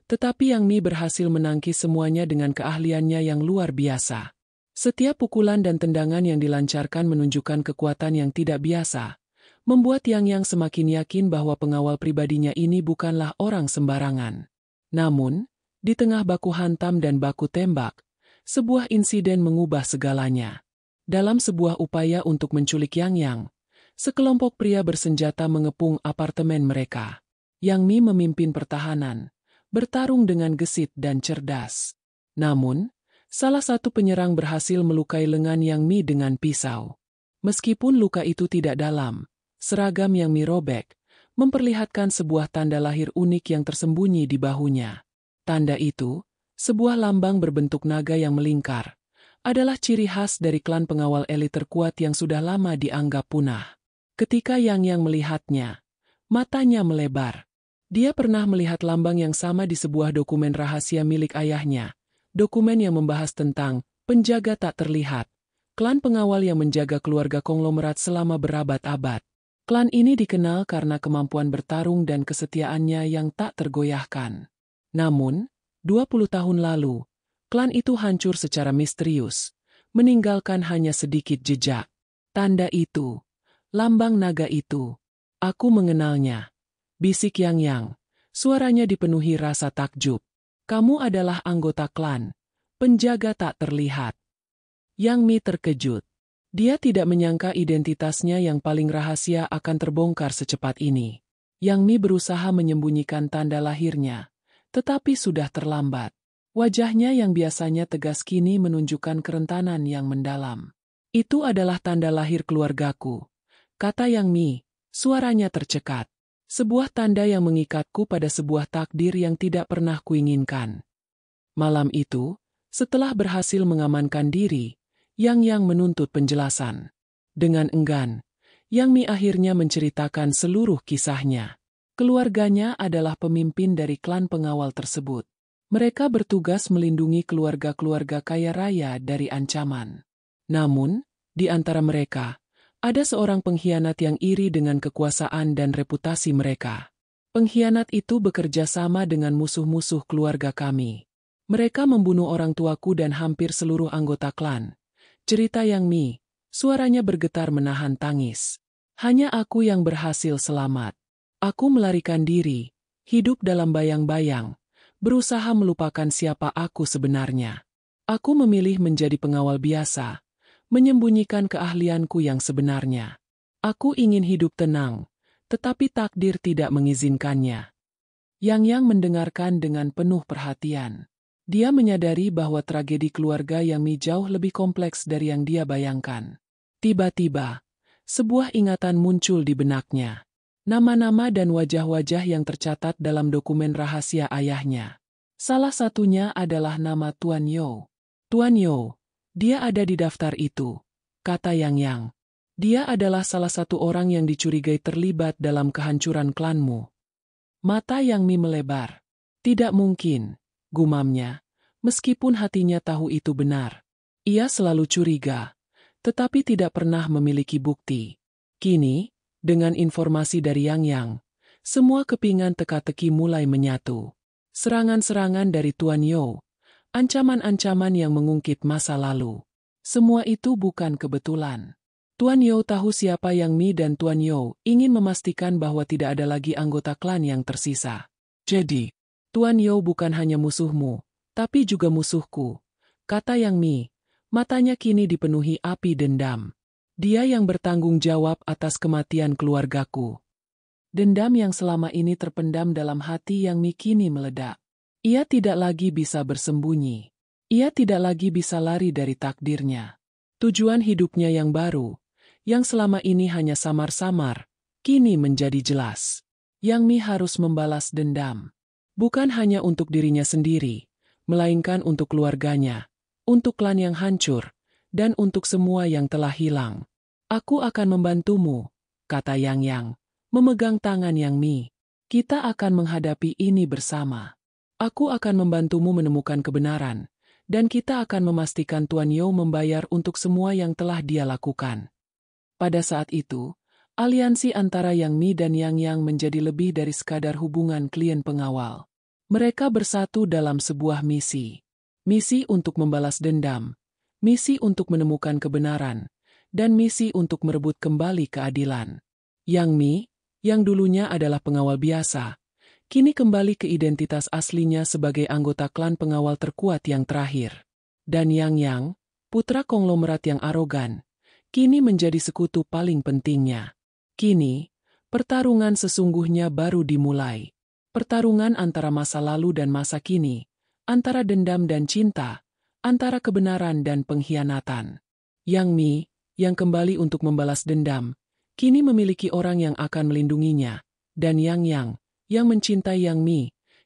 tetapi Yang Mi berhasil menangkis semuanya dengan keahliannya yang luar biasa. Setiap pukulan dan tendangan yang dilancarkan menunjukkan kekuatan yang tidak biasa, membuat Yang semakin yakin bahwa pengawal pribadinya ini bukanlah orang sembarangan. Namun, di tengah baku hantam dan baku tembak, sebuah insiden mengubah segalanya. Dalam sebuah upaya untuk menculik Yang, sekelompok pria bersenjata mengepung apartemen mereka. Yang Mi memimpin pertahanan, bertarung dengan gesit dan cerdas. Namun, salah satu penyerang berhasil melukai lengan Yang Mi dengan pisau. Meskipun luka itu tidak dalam, seragam Yang Mi robek, memperlihatkan sebuah tanda lahir unik yang tersembunyi di bahunya. Tanda itu, sebuah lambang berbentuk naga yang melingkar, adalah ciri khas dari klan pengawal elit terkuat yang sudah lama dianggap punah. Ketika Yang melihatnya, matanya melebar. Dia pernah melihat lambang yang sama di sebuah dokumen rahasia milik ayahnya, dokumen yang membahas tentang penjaga tak terlihat, klan pengawal yang menjaga keluarga konglomerat selama berabad-abad. Klan ini dikenal karena kemampuan bertarung dan kesetiaannya yang tak tergoyahkan. Namun, 20 tahun lalu, klan itu hancur secara misterius, meninggalkan hanya sedikit jejak. Tanda itu, lambang naga itu, aku mengenalnya. Bisik Yang, suaranya dipenuhi rasa takjub. Kamu adalah anggota klan, penjaga tak terlihat. Yang Mi terkejut. Dia tidak menyangka identitasnya yang paling rahasia akan terbongkar secepat ini. Yang Mi berusaha menyembunyikan tanda lahirnya, tetapi sudah terlambat. Wajahnya yang biasanya tegas kini menunjukkan kerentanan yang mendalam. Itu adalah tanda lahir keluargaku, kata Yang Mi, suaranya tercekat. Sebuah tanda yang mengikatku pada sebuah takdir yang tidak pernah kuinginkan. Malam itu, setelah berhasil mengamankan diri, Yang menuntut penjelasan. Dengan enggan, Yang Mi akhirnya menceritakan seluruh kisahnya. Keluarganya adalah pemimpin dari klan pengawal tersebut. Mereka bertugas melindungi keluarga-keluarga kaya raya dari ancaman. Namun, di antara mereka, ada seorang pengkhianat yang iri dengan kekuasaan dan reputasi mereka. Pengkhianat itu bekerja sama dengan musuh-musuh keluarga kami. Mereka membunuh orang tuaku dan hampir seluruh anggota klan. Cerita Yang Mi, suaranya bergetar menahan tangis. Hanya aku yang berhasil selamat. Aku melarikan diri, hidup dalam bayang-bayang, berusaha melupakan siapa aku sebenarnya. Aku memilih menjadi pengawal biasa, menyembunyikan keahlianku yang sebenarnya. Aku ingin hidup tenang, tetapi takdir tidak mengizinkannya. Yang mendengarkan dengan penuh perhatian. Dia menyadari bahwa tragedi keluarga Yang Mi jauh lebih kompleks dari yang dia bayangkan. Tiba-tiba, sebuah ingatan muncul di benaknya. Nama-nama dan wajah-wajah yang tercatat dalam dokumen rahasia ayahnya. Salah satunya adalah nama Tuan Yo. Tuan Yo, dia ada di daftar itu, kata Yang. Dia adalah salah satu orang yang dicurigai terlibat dalam kehancuran klanmu. Mata Yang Mi melebar. Tidak mungkin, gumamnya, meskipun hatinya tahu itu benar. Ia selalu curiga, tetapi tidak pernah memiliki bukti. Kini, dengan informasi dari Yang, semua kepingan teka-teki mulai menyatu. Serangan-serangan dari Tuan Yo, ancaman-ancaman yang mengungkit masa lalu. Semua itu bukan kebetulan. Tuan Yo tahu siapa Yang Mi dan Tuan Yo ingin memastikan bahwa tidak ada lagi anggota klan yang tersisa. Jadi, Tuan Yo bukan hanya musuhmu, tapi juga musuhku, kata Yang Mi. Matanya kini dipenuhi api dendam. Dia yang bertanggung jawab atas kematian keluargaku. Dendam yang selama ini terpendam dalam hati Yang Mi kini meledak. Ia tidak lagi bisa bersembunyi. Ia tidak lagi bisa lari dari takdirnya. Tujuan hidupnya yang baru, yang selama ini hanya samar-samar, kini menjadi jelas. Yang Mi harus membalas dendam. Bukan hanya untuk dirinya sendiri, melainkan untuk keluarganya, untuk klan yang hancur, dan untuk semua yang telah hilang. Aku akan membantumu, kata Yang, memegang tangan Yang Mi. Kita akan menghadapi ini bersama. Aku akan membantumu menemukan kebenaran, dan kita akan memastikan Tuan Yo membayar untuk semua yang telah dia lakukan. Pada saat itu, aliansi antara Yang Mi dan Yang menjadi lebih dari sekadar hubungan klien pengawal. Mereka bersatu dalam sebuah misi. Misi untuk membalas dendam, misi untuk menemukan kebenaran, dan misi untuk merebut kembali keadilan. Yang Mi, yang dulunya adalah pengawal biasa, kini kembali ke identitas aslinya sebagai anggota klan pengawal terkuat yang terakhir. Dan Yang, putra konglomerat yang arogan, kini menjadi sekutu paling pentingnya. Kini, pertarungan sesungguhnya baru dimulai. Pertarungan antara masa lalu dan masa kini, antara dendam dan cinta, antara kebenaran dan pengkhianatan. Yang Mi, yang kembali untuk membalas dendam, kini memiliki orang yang akan melindunginya, Dan Yang, yang mencintai Yang Mi,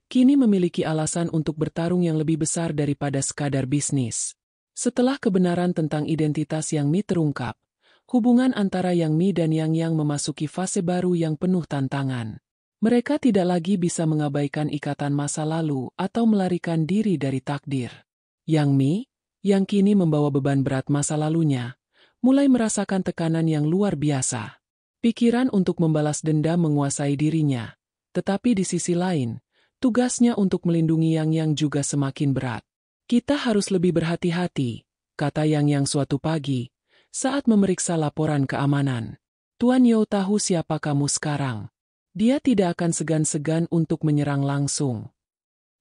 kini memiliki alasan untuk bertarung yang lebih besar daripada sekadar bisnis. Setelah kebenaran tentang identitas Yang Mi terungkap, hubungan antara Yang Mi dan Yang memasuki fase baru yang penuh tantangan. Mereka tidak lagi bisa mengabaikan ikatan masa lalu atau melarikan diri dari takdir. Yang Mi, yang kini membawa beban berat masa lalunya, mulai merasakan tekanan yang luar biasa. Pikiran untuk membalas dendam menguasai dirinya, tetapi di sisi lain, tugasnya untuk melindungi Yang juga semakin berat. Kita harus lebih berhati-hati, kata Yang suatu pagi, saat memeriksa laporan keamanan. Tuan Yo tahu siapa kamu sekarang. Dia tidak akan segan-segan untuk menyerang langsung.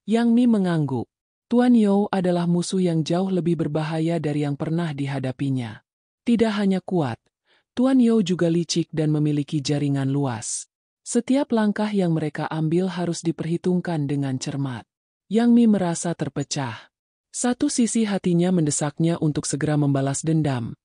Yang Mi mengangguk. Tuan Yo adalah musuh yang jauh lebih berbahaya dari yang pernah dihadapinya. Tidak hanya kuat, Tuan Yo juga licik dan memiliki jaringan luas. Setiap langkah yang mereka ambil harus diperhitungkan dengan cermat. Yang Mi merasa terpecah. Satu sisi hatinya mendesaknya untuk segera membalas dendam,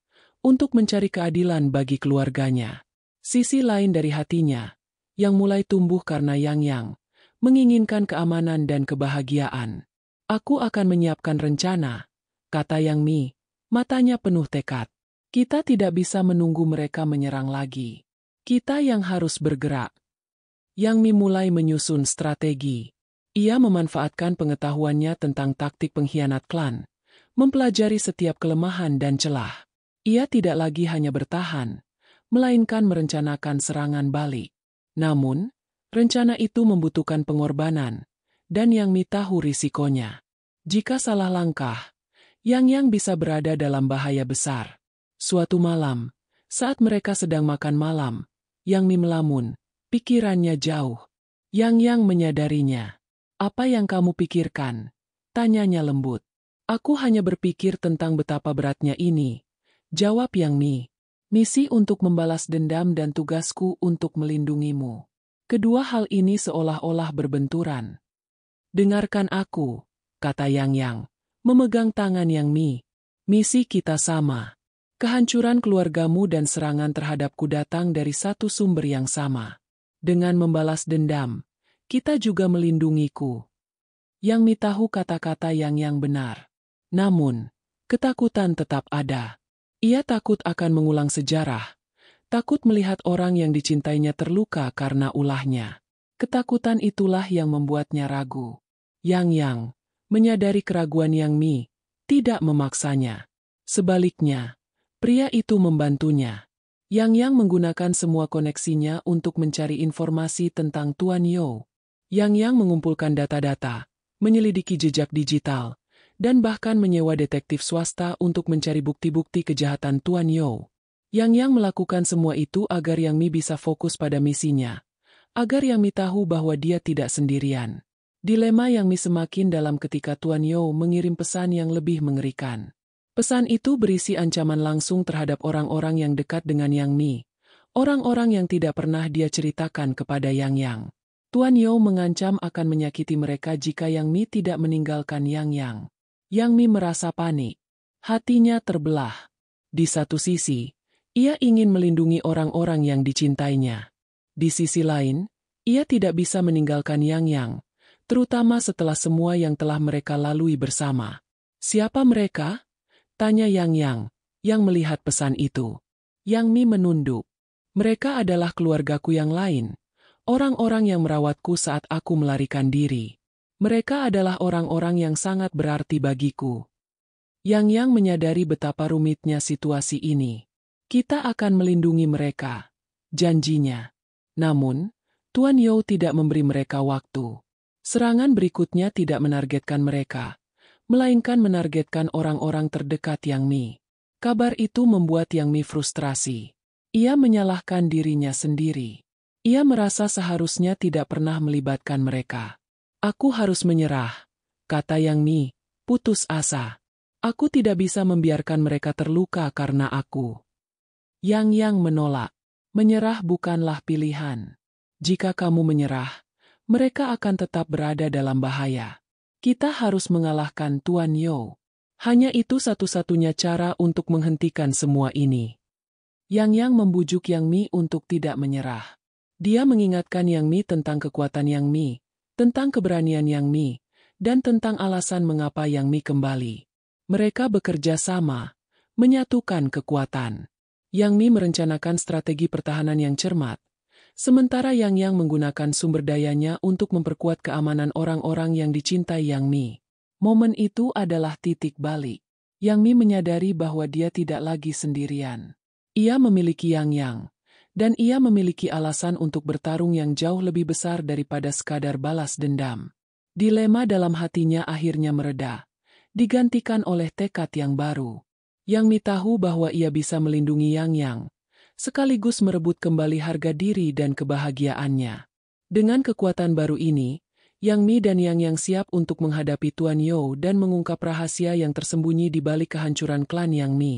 untuk mencari keadilan bagi keluarganya. Sisi lain dari hatinya, yang mulai tumbuh karena Yang, menginginkan keamanan dan kebahagiaan. Aku akan menyiapkan rencana, kata Yang Mi, matanya penuh tekad. Kita tidak bisa menunggu mereka menyerang lagi. Kita yang harus bergerak. Yang Mi mulai menyusun strategi. Ia memanfaatkan pengetahuannya tentang taktik pengkhianat klan, mempelajari setiap kelemahan dan celah. Ia tidak lagi hanya bertahan, melainkan merencanakan serangan balik. Namun, rencana itu membutuhkan pengorbanan, dan Yang Mi tahu risikonya. Jika salah langkah, Yang bisa berada dalam bahaya besar. Suatu malam, saat mereka sedang makan malam, Yang Mi melamun, pikirannya jauh. Yang menyadarinya. Apa yang kamu pikirkan? Tanyanya lembut. Aku hanya berpikir tentang betapa beratnya ini, jawab Yang Mi. Misi untuk membalas dendam dan tugasku untuk melindungimu. Kedua hal ini seolah-olah berbenturan. Dengarkan aku, kata Yang, memegang tangan Yang Mi. Misi kita sama. Kehancuran keluargamu dan serangan terhadapku datang dari satu sumber yang sama. Dengan membalas dendam, kita juga melindungiku. Yang Mi tahu kata-kata Yang benar. Namun, ketakutan tetap ada. Ia takut akan mengulang sejarah, takut melihat orang yang dicintainya terluka karena ulahnya. Ketakutan itulah yang membuatnya ragu. Yang menyadari keraguan Yang Mi, tidak memaksanya. Sebaliknya, pria itu membantunya. Yang menggunakan semua koneksinya untuk mencari informasi tentang Tuan Yo. Yang mengumpulkan data-data, menyelidiki jejak digital, dan bahkan menyewa detektif swasta untuk mencari bukti-bukti kejahatan Tuan Yo. Yang melakukan semua itu agar Yang Mi bisa fokus pada misinya, agar Yang Mi tahu bahwa dia tidak sendirian. Dilema Yang Mi semakin dalam ketika Tuan Yo mengirim pesan yang lebih mengerikan. Pesan itu berisi ancaman langsung terhadap orang-orang yang dekat dengan Yang Mi, orang-orang yang tidak pernah dia ceritakan kepada Yang. Tuan Yo mengancam akan menyakiti mereka jika Yang Mi tidak meninggalkan Yang. Yang Mi merasa panik. Hatinya terbelah. Di satu sisi, ia ingin melindungi orang-orang yang dicintainya. Di sisi lain, ia tidak bisa meninggalkan Yang, terutama setelah semua yang telah mereka lalui bersama. Siapa mereka? Tanya Yang melihat pesan itu. Yang Mi menunduk. Mereka adalah keluargaku yang lain, orang-orang yang merawatku saat aku melarikan diri. Mereka adalah orang-orang yang sangat berarti bagiku. Yang menyadari betapa rumitnya situasi ini. Kita akan melindungi mereka, janjinya. Namun, Tuan Yo tidak memberi mereka waktu. Serangan berikutnya tidak menargetkan mereka, melainkan menargetkan orang-orang terdekat Yang Mi. Kabar itu membuat Yang Mi frustrasi. Ia menyalahkan dirinya sendiri. Ia merasa seharusnya tidak pernah melibatkan mereka. Aku harus menyerah, kata Yang Mi, putus asa. Aku tidak bisa membiarkan mereka terluka karena aku. Yang menolak. Menyerah bukanlah pilihan. Jika kamu menyerah, mereka akan tetap berada dalam bahaya. Kita harus mengalahkan Tuan Yo. Hanya itu satu-satunya cara untuk menghentikan semua ini. Yang membujuk Yang Mi untuk tidak menyerah. Dia mengingatkan Yang Mi tentang kekuatan Yang Mi, tentang keberanian Yang Mi, dan tentang alasan mengapa Yang Mi kembali. Mereka bekerja sama, menyatukan kekuatan. Yang Mi merencanakan strategi pertahanan yang cermat, sementara Yang menggunakan sumber dayanya untuk memperkuat keamanan orang-orang yang dicintai Yang Mi. Momen itu adalah titik balik. Yang Mi menyadari bahwa dia tidak lagi sendirian. Ia memiliki Yang, dan ia memiliki alasan untuk bertarung yang jauh lebih besar daripada sekadar balas dendam. Dilema dalam hatinya akhirnya mereda, digantikan oleh tekad yang baru. Yang Mi tahu bahwa ia bisa melindungi Yang, sekaligus merebut kembali harga diri dan kebahagiaannya. Dengan kekuatan baru ini, Yang Mi dan Yang siap untuk menghadapi Tuan Yo dan mengungkap rahasia yang tersembunyi di balik kehancuran klan Yang Mi.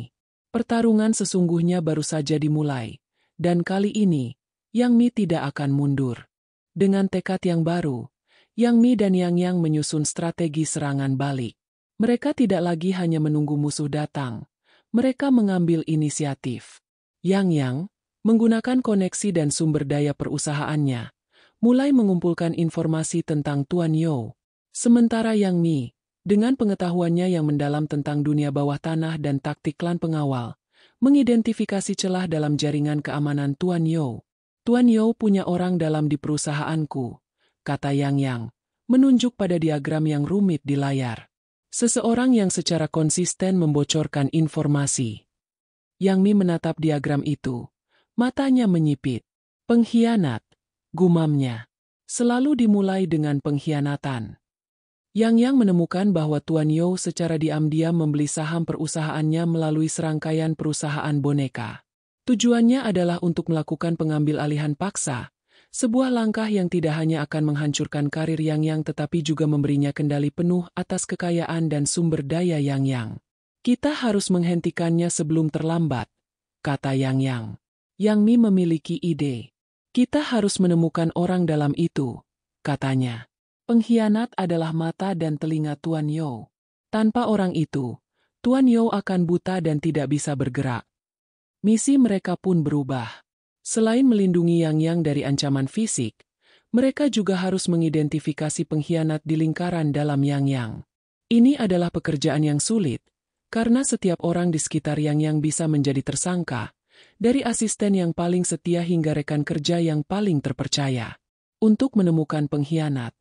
Pertarungan sesungguhnya baru saja dimulai, dan kali ini, Yang Mi tidak akan mundur. Dengan tekad yang baru, Yang Mi dan Yang menyusun strategi serangan balik. Mereka tidak lagi hanya menunggu musuh datang, mereka mengambil inisiatif. Yang menggunakan koneksi dan sumber daya perusahaannya, mulai mengumpulkan informasi tentang Tuan Yo. Sementara Yang Mi, dengan pengetahuannya yang mendalam tentang dunia bawah tanah dan taktik klan pengawal, mengidentifikasi celah dalam jaringan keamanan Tuan Yo. Tuan Yo punya orang dalam di perusahaanku, kata Yang, menunjuk pada diagram yang rumit di layar. Seseorang yang secara konsisten membocorkan informasi. Yang Mi menatap diagram itu, matanya menyipit. Pengkhianat, gumamnya. Selalu dimulai dengan pengkhianatan. Yang menemukan bahwa Tuan Yo secara diam-diam membeli saham perusahaannya melalui serangkaian perusahaan boneka. Tujuannya adalah untuk melakukan pengambil alihan paksa, sebuah langkah yang tidak hanya akan menghancurkan karir Yang tetapi juga memberinya kendali penuh atas kekayaan dan sumber daya Yang. Kita harus menghentikannya sebelum terlambat, kata Yang. Yang Mi memiliki ide. Kita harus menemukan orang dalam itu, katanya. Pengkhianat adalah mata dan telinga Tuan Yo. Tanpa orang itu, Tuan Yo akan buta dan tidak bisa bergerak. Misi mereka pun berubah. Selain melindungi Yang dari ancaman fisik, mereka juga harus mengidentifikasi pengkhianat di lingkaran dalam Yang. Ini adalah pekerjaan yang sulit, karena setiap orang di sekitar Yang bisa menjadi tersangka, dari asisten yang paling setia hingga rekan kerja yang paling terpercaya. Untuk menemukan pengkhianat,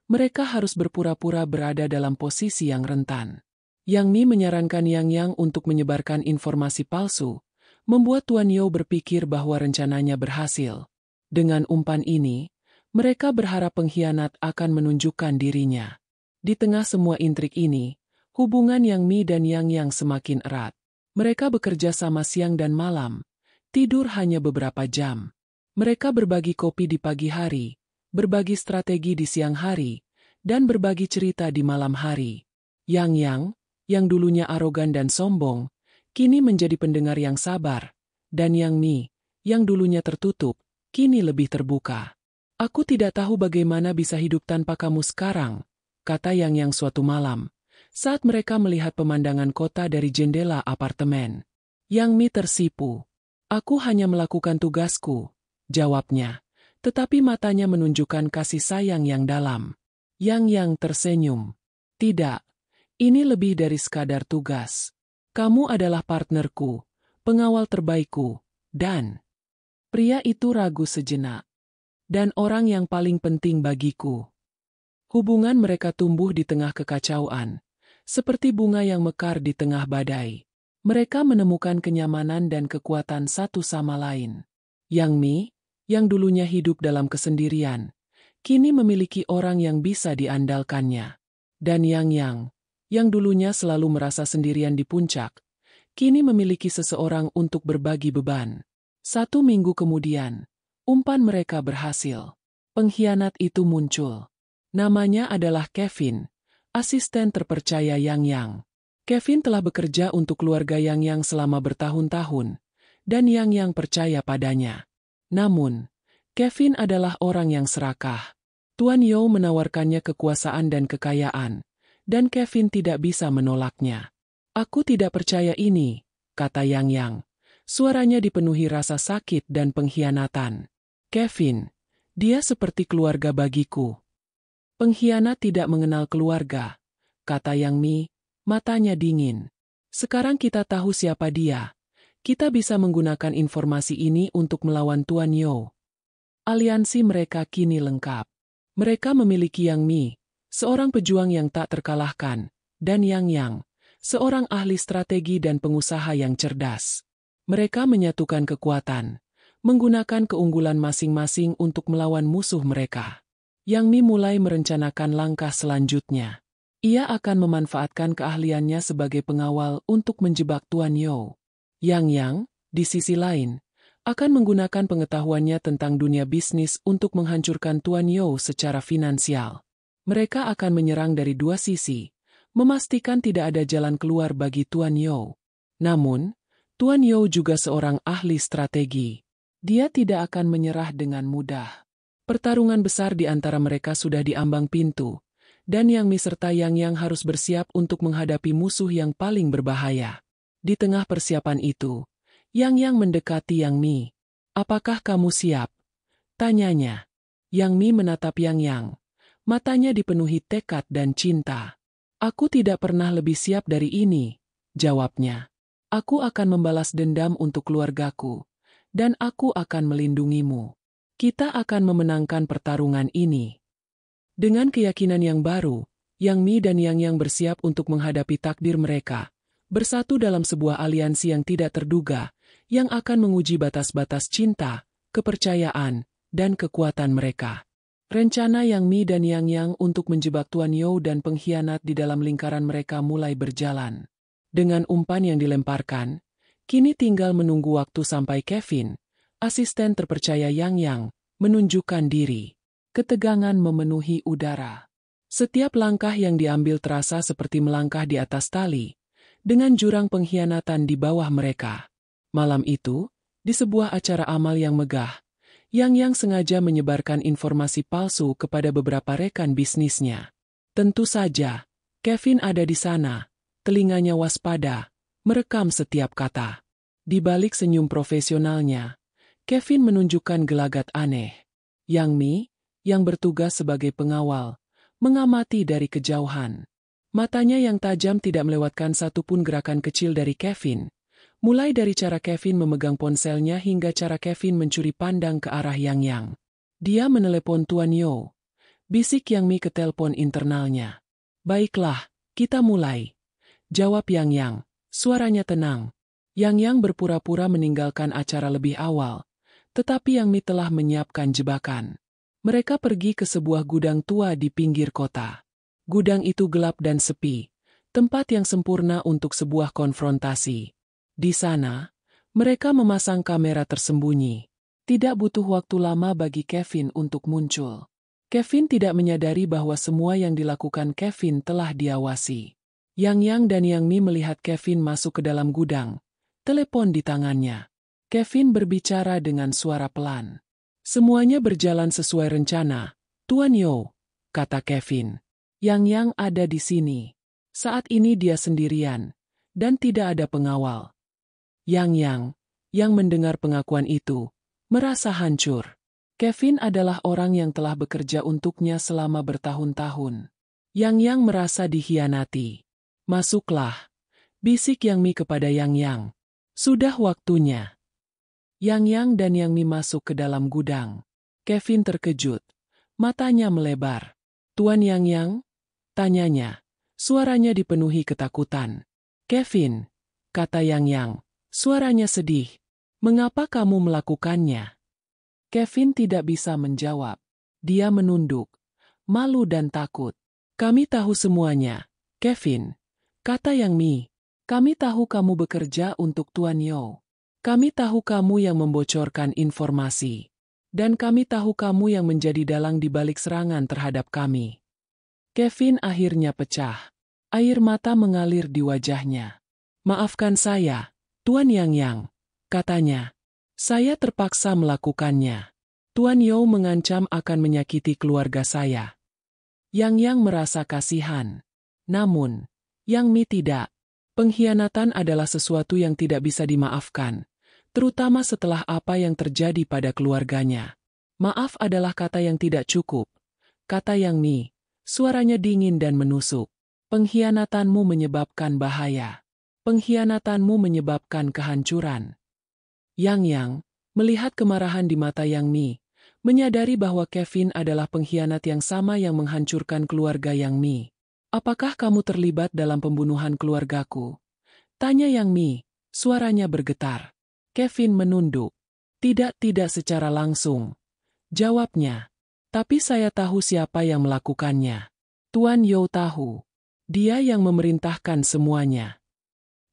mereka harus berpura-pura berada dalam posisi yang rentan. Yang Mi menyarankan Yang untuk menyebarkan informasi palsu, membuat Tuan Yo berpikir bahwa rencananya berhasil. Dengan umpan ini, mereka berharap pengkhianat akan menunjukkan dirinya. Di tengah semua intrik ini, hubungan Yang Mi dan Yang semakin erat. Mereka bekerja sama siang dan malam, tidur hanya beberapa jam. Mereka berbagi kopi di pagi hari, berbagi strategi di siang hari, dan berbagi cerita di malam hari. Yang dulunya arogan dan sombong, kini menjadi pendengar yang sabar, dan Yang Mi, yang dulunya tertutup, kini lebih terbuka. Aku tidak tahu bagaimana bisa hidup tanpa kamu sekarang, kata Yang suatu malam, saat mereka melihat pemandangan kota dari jendela apartemen. Yang Mi tersipu. Aku hanya melakukan tugasku, jawabnya, tetapi matanya menunjukkan kasih sayang yang dalam. Yang tersenyum. Tidak, ini lebih dari sekadar tugas. Kamu adalah partnerku, pengawal terbaikku, dan pria itu ragu sejenak. Dan orang yang paling penting bagiku. Hubungan mereka tumbuh di tengah kekacauan, seperti bunga yang mekar di tengah badai. Mereka menemukan kenyamanan dan kekuatan satu sama lain. Yang Mi, yang dulunya hidup dalam kesendirian, kini memiliki orang yang bisa diandalkannya. Dan Yang dulunya selalu merasa sendirian di puncak, kini memiliki seseorang untuk berbagi beban. 1 minggu kemudian, umpan mereka berhasil. Pengkhianat itu muncul. Namanya adalah Kevin, asisten terpercaya Yang. Kevin telah bekerja untuk keluarga Yang selama bertahun-tahun, dan Yang percaya padanya. Namun, Kevin adalah orang yang serakah. Tuan Yo menawarkannya kekuasaan dan kekayaan, dan Kevin tidak bisa menolaknya. Aku tidak percaya ini, kata Yang. Suaranya dipenuhi rasa sakit dan pengkhianatan. Kevin, dia seperti keluarga bagiku. Pengkhianat tidak mengenal keluarga, kata Yang Mi, matanya dingin. Sekarang kita tahu siapa dia. Kita bisa menggunakan informasi ini untuk melawan Tuan Yo. Aliansi mereka kini lengkap. Mereka memiliki Yang Mi, seorang pejuang yang tak terkalahkan, dan Yang, seorang ahli strategi dan pengusaha yang cerdas. Mereka menyatukan kekuatan, menggunakan keunggulan masing-masing untuk melawan musuh mereka. Yang Mi mulai merencanakan langkah selanjutnya. Ia akan memanfaatkan keahliannya sebagai pengawal untuk menjebak Tuan Yo. Yang, di sisi lain, akan menggunakan pengetahuannya tentang dunia bisnis untuk menghancurkan Tuan Yo secara finansial. Mereka akan menyerang dari dua sisi, memastikan tidak ada jalan keluar bagi Tuan Yo. Namun, Tuan Yo juga seorang ahli strategi. Dia tidak akan menyerah dengan mudah. Pertarungan besar di antara mereka sudah diambang pintu, dan Yang Mi serta Yang harus bersiap untuk menghadapi musuh yang paling berbahaya. Di tengah persiapan itu, Yang mendekati Yang Mi. "Apakah kamu siap?" tanyanya. Yang Mi menatap Yang. Matanya dipenuhi tekad dan cinta. "Aku tidak pernah lebih siap dari ini," jawabnya. "Aku akan membalas dendam untuk keluargaku, dan aku akan melindungimu. Kita akan memenangkan pertarungan ini." Dengan keyakinan yang baru, Yang Mi dan Yang bersiap untuk menghadapi takdir mereka, bersatu dalam sebuah aliansi yang tidak terduga, yang akan menguji batas-batas cinta, kepercayaan, dan kekuatan mereka. Rencana Yang Mi dan Yang untuk menjebak Tuan Yo dan pengkhianat di dalam lingkaran mereka mulai berjalan. Dengan umpan yang dilemparkan, kini tinggal menunggu waktu sampai Kevin, asisten terpercaya Yang, menunjukkan diri. Ketegangan memenuhi udara. Setiap langkah yang diambil terasa seperti melangkah di atas tali, dengan jurang pengkhianatan di bawah mereka. Malam itu, di sebuah acara amal yang megah, Yang sengaja menyebarkan informasi palsu kepada beberapa rekan bisnisnya. Tentu saja, Kevin ada di sana, telinganya waspada, merekam setiap kata. Di balik senyum profesionalnya, Kevin menunjukkan gelagat aneh. Yang Mi, yang bertugas sebagai pengawal, mengamati dari kejauhan. Matanya yang tajam tidak melewatkan satupun gerakan kecil dari Kevin, mulai dari cara Kevin memegang ponselnya hingga cara Kevin mencuri pandang ke arah Yang. "Dia menelepon Tuan Yo," bisik Yang Mi ke telepon internalnya. "Baiklah, kita mulai," jawab Yang. Suaranya tenang. Yang berpura-pura meninggalkan acara lebih awal, tetapi Yang Mi telah menyiapkan jebakan. Mereka pergi ke sebuah gudang tua di pinggir kota. Gudang itu gelap dan sepi, tempat yang sempurna untuk sebuah konfrontasi. Di sana, mereka memasang kamera tersembunyi. Tidak butuh waktu lama bagi Kevin untuk muncul. Kevin tidak menyadari bahwa semua yang dilakukan Kevin telah diawasi. Yang dan Yang Mi melihat Kevin masuk ke dalam gudang, telepon di tangannya. Kevin berbicara dengan suara pelan. "Semuanya berjalan sesuai rencana, Tuan Yo," kata Kevin. Yang ada di sini. Saat ini dia sendirian, dan tidak ada pengawal." Yang mendengar pengakuan itu, merasa hancur. Kevin adalah orang yang telah bekerja untuknya selama bertahun-tahun. Yang merasa dikhianati. "Masuklah," bisik Yang Mi kepada Yang. "Sudah waktunya." Yang dan Yang Mi masuk ke dalam gudang. Kevin terkejut. Matanya melebar. "Tuan Yang?" tanyanya. Suaranya dipenuhi ketakutan. "Kevin," kata Yang. Suaranya sedih. "Mengapa kamu melakukannya?" Kevin tidak bisa menjawab. Dia menunduk, malu dan takut. "Kami tahu semuanya, Kevin," kata Yang Mi. "Kami tahu kamu bekerja untuk Tuan Yo. Kami tahu kamu yang membocorkan informasi. Dan kami tahu kamu yang menjadi dalang di balik serangan terhadap kami." Kevin akhirnya pecah. Air mata mengalir di wajahnya. "Maafkan saya, Tuan Yang, katanya. "Saya terpaksa melakukannya. Tuan Yo mengancam akan menyakiti keluarga saya." Yang merasa kasihan. Namun, Yang Mi tidak. Pengkhianatan adalah sesuatu yang tidak bisa dimaafkan, terutama setelah apa yang terjadi pada keluarganya. Maaf adalah kata yang tidak cukup, kata Yang Mi. Suaranya dingin dan menusuk. Pengkhianatanmu menyebabkan bahaya. Pengkhianatanmu menyebabkan kehancuran. Yang melihat kemarahan di mata Yang Mi, menyadari bahwa Kevin adalah pengkhianat yang sama yang menghancurkan keluarga Yang Mi. Apakah kamu terlibat dalam pembunuhan keluargaku? Tanya Yang Mi, suaranya bergetar. Kevin menunduk. Tidak secara langsung. Jawabnya. Tapi saya tahu siapa yang melakukannya. Tuan You tahu. Dia yang memerintahkan semuanya.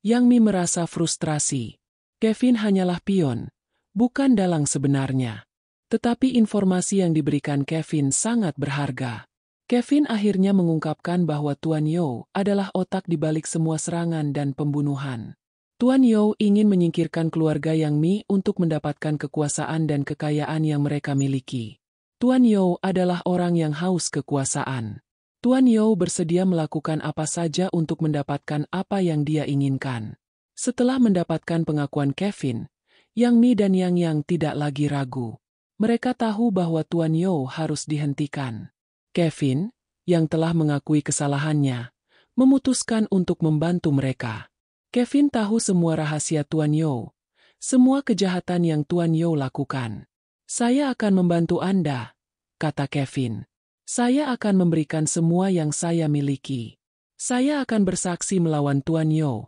Yang Mi merasa frustrasi. Kevin hanyalah pion, bukan dalang sebenarnya. Tetapi informasi yang diberikan Kevin sangat berharga. Kevin akhirnya mengungkapkan bahwa Tuan You adalah otak di balik semua serangan dan pembunuhan. Tuan You ingin menyingkirkan keluarga Yang Mi untuk mendapatkan kekuasaan dan kekayaan yang mereka miliki. Tuan You adalah orang yang haus kekuasaan. Tuan You bersedia melakukan apa saja untuk mendapatkan apa yang dia inginkan. Setelah mendapatkan pengakuan Kevin, Yang Mi dan Yang tidak lagi ragu. Mereka tahu bahwa Tuan You harus dihentikan. Kevin, yang telah mengakui kesalahannya, memutuskan untuk membantu mereka. Kevin tahu semua rahasia Tuan You, semua kejahatan yang Tuan You lakukan. Saya akan membantu Anda, kata Kevin. Saya akan memberikan semua yang saya miliki. Saya akan bersaksi melawan Tuan You.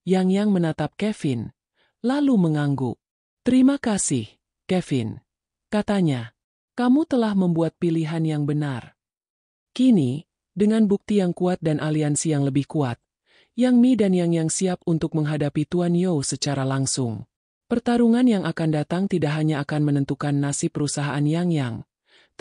Yang menatap Kevin, lalu mengangguk. Terima kasih, Kevin, katanya. Kamu telah membuat pilihan yang benar. Kini, dengan bukti yang kuat dan aliansi yang lebih kuat, Yang Mi dan Yang siap untuk menghadapi Tuan You secara langsung. Pertarungan yang akan datang tidak hanya akan menentukan nasib perusahaan Yang,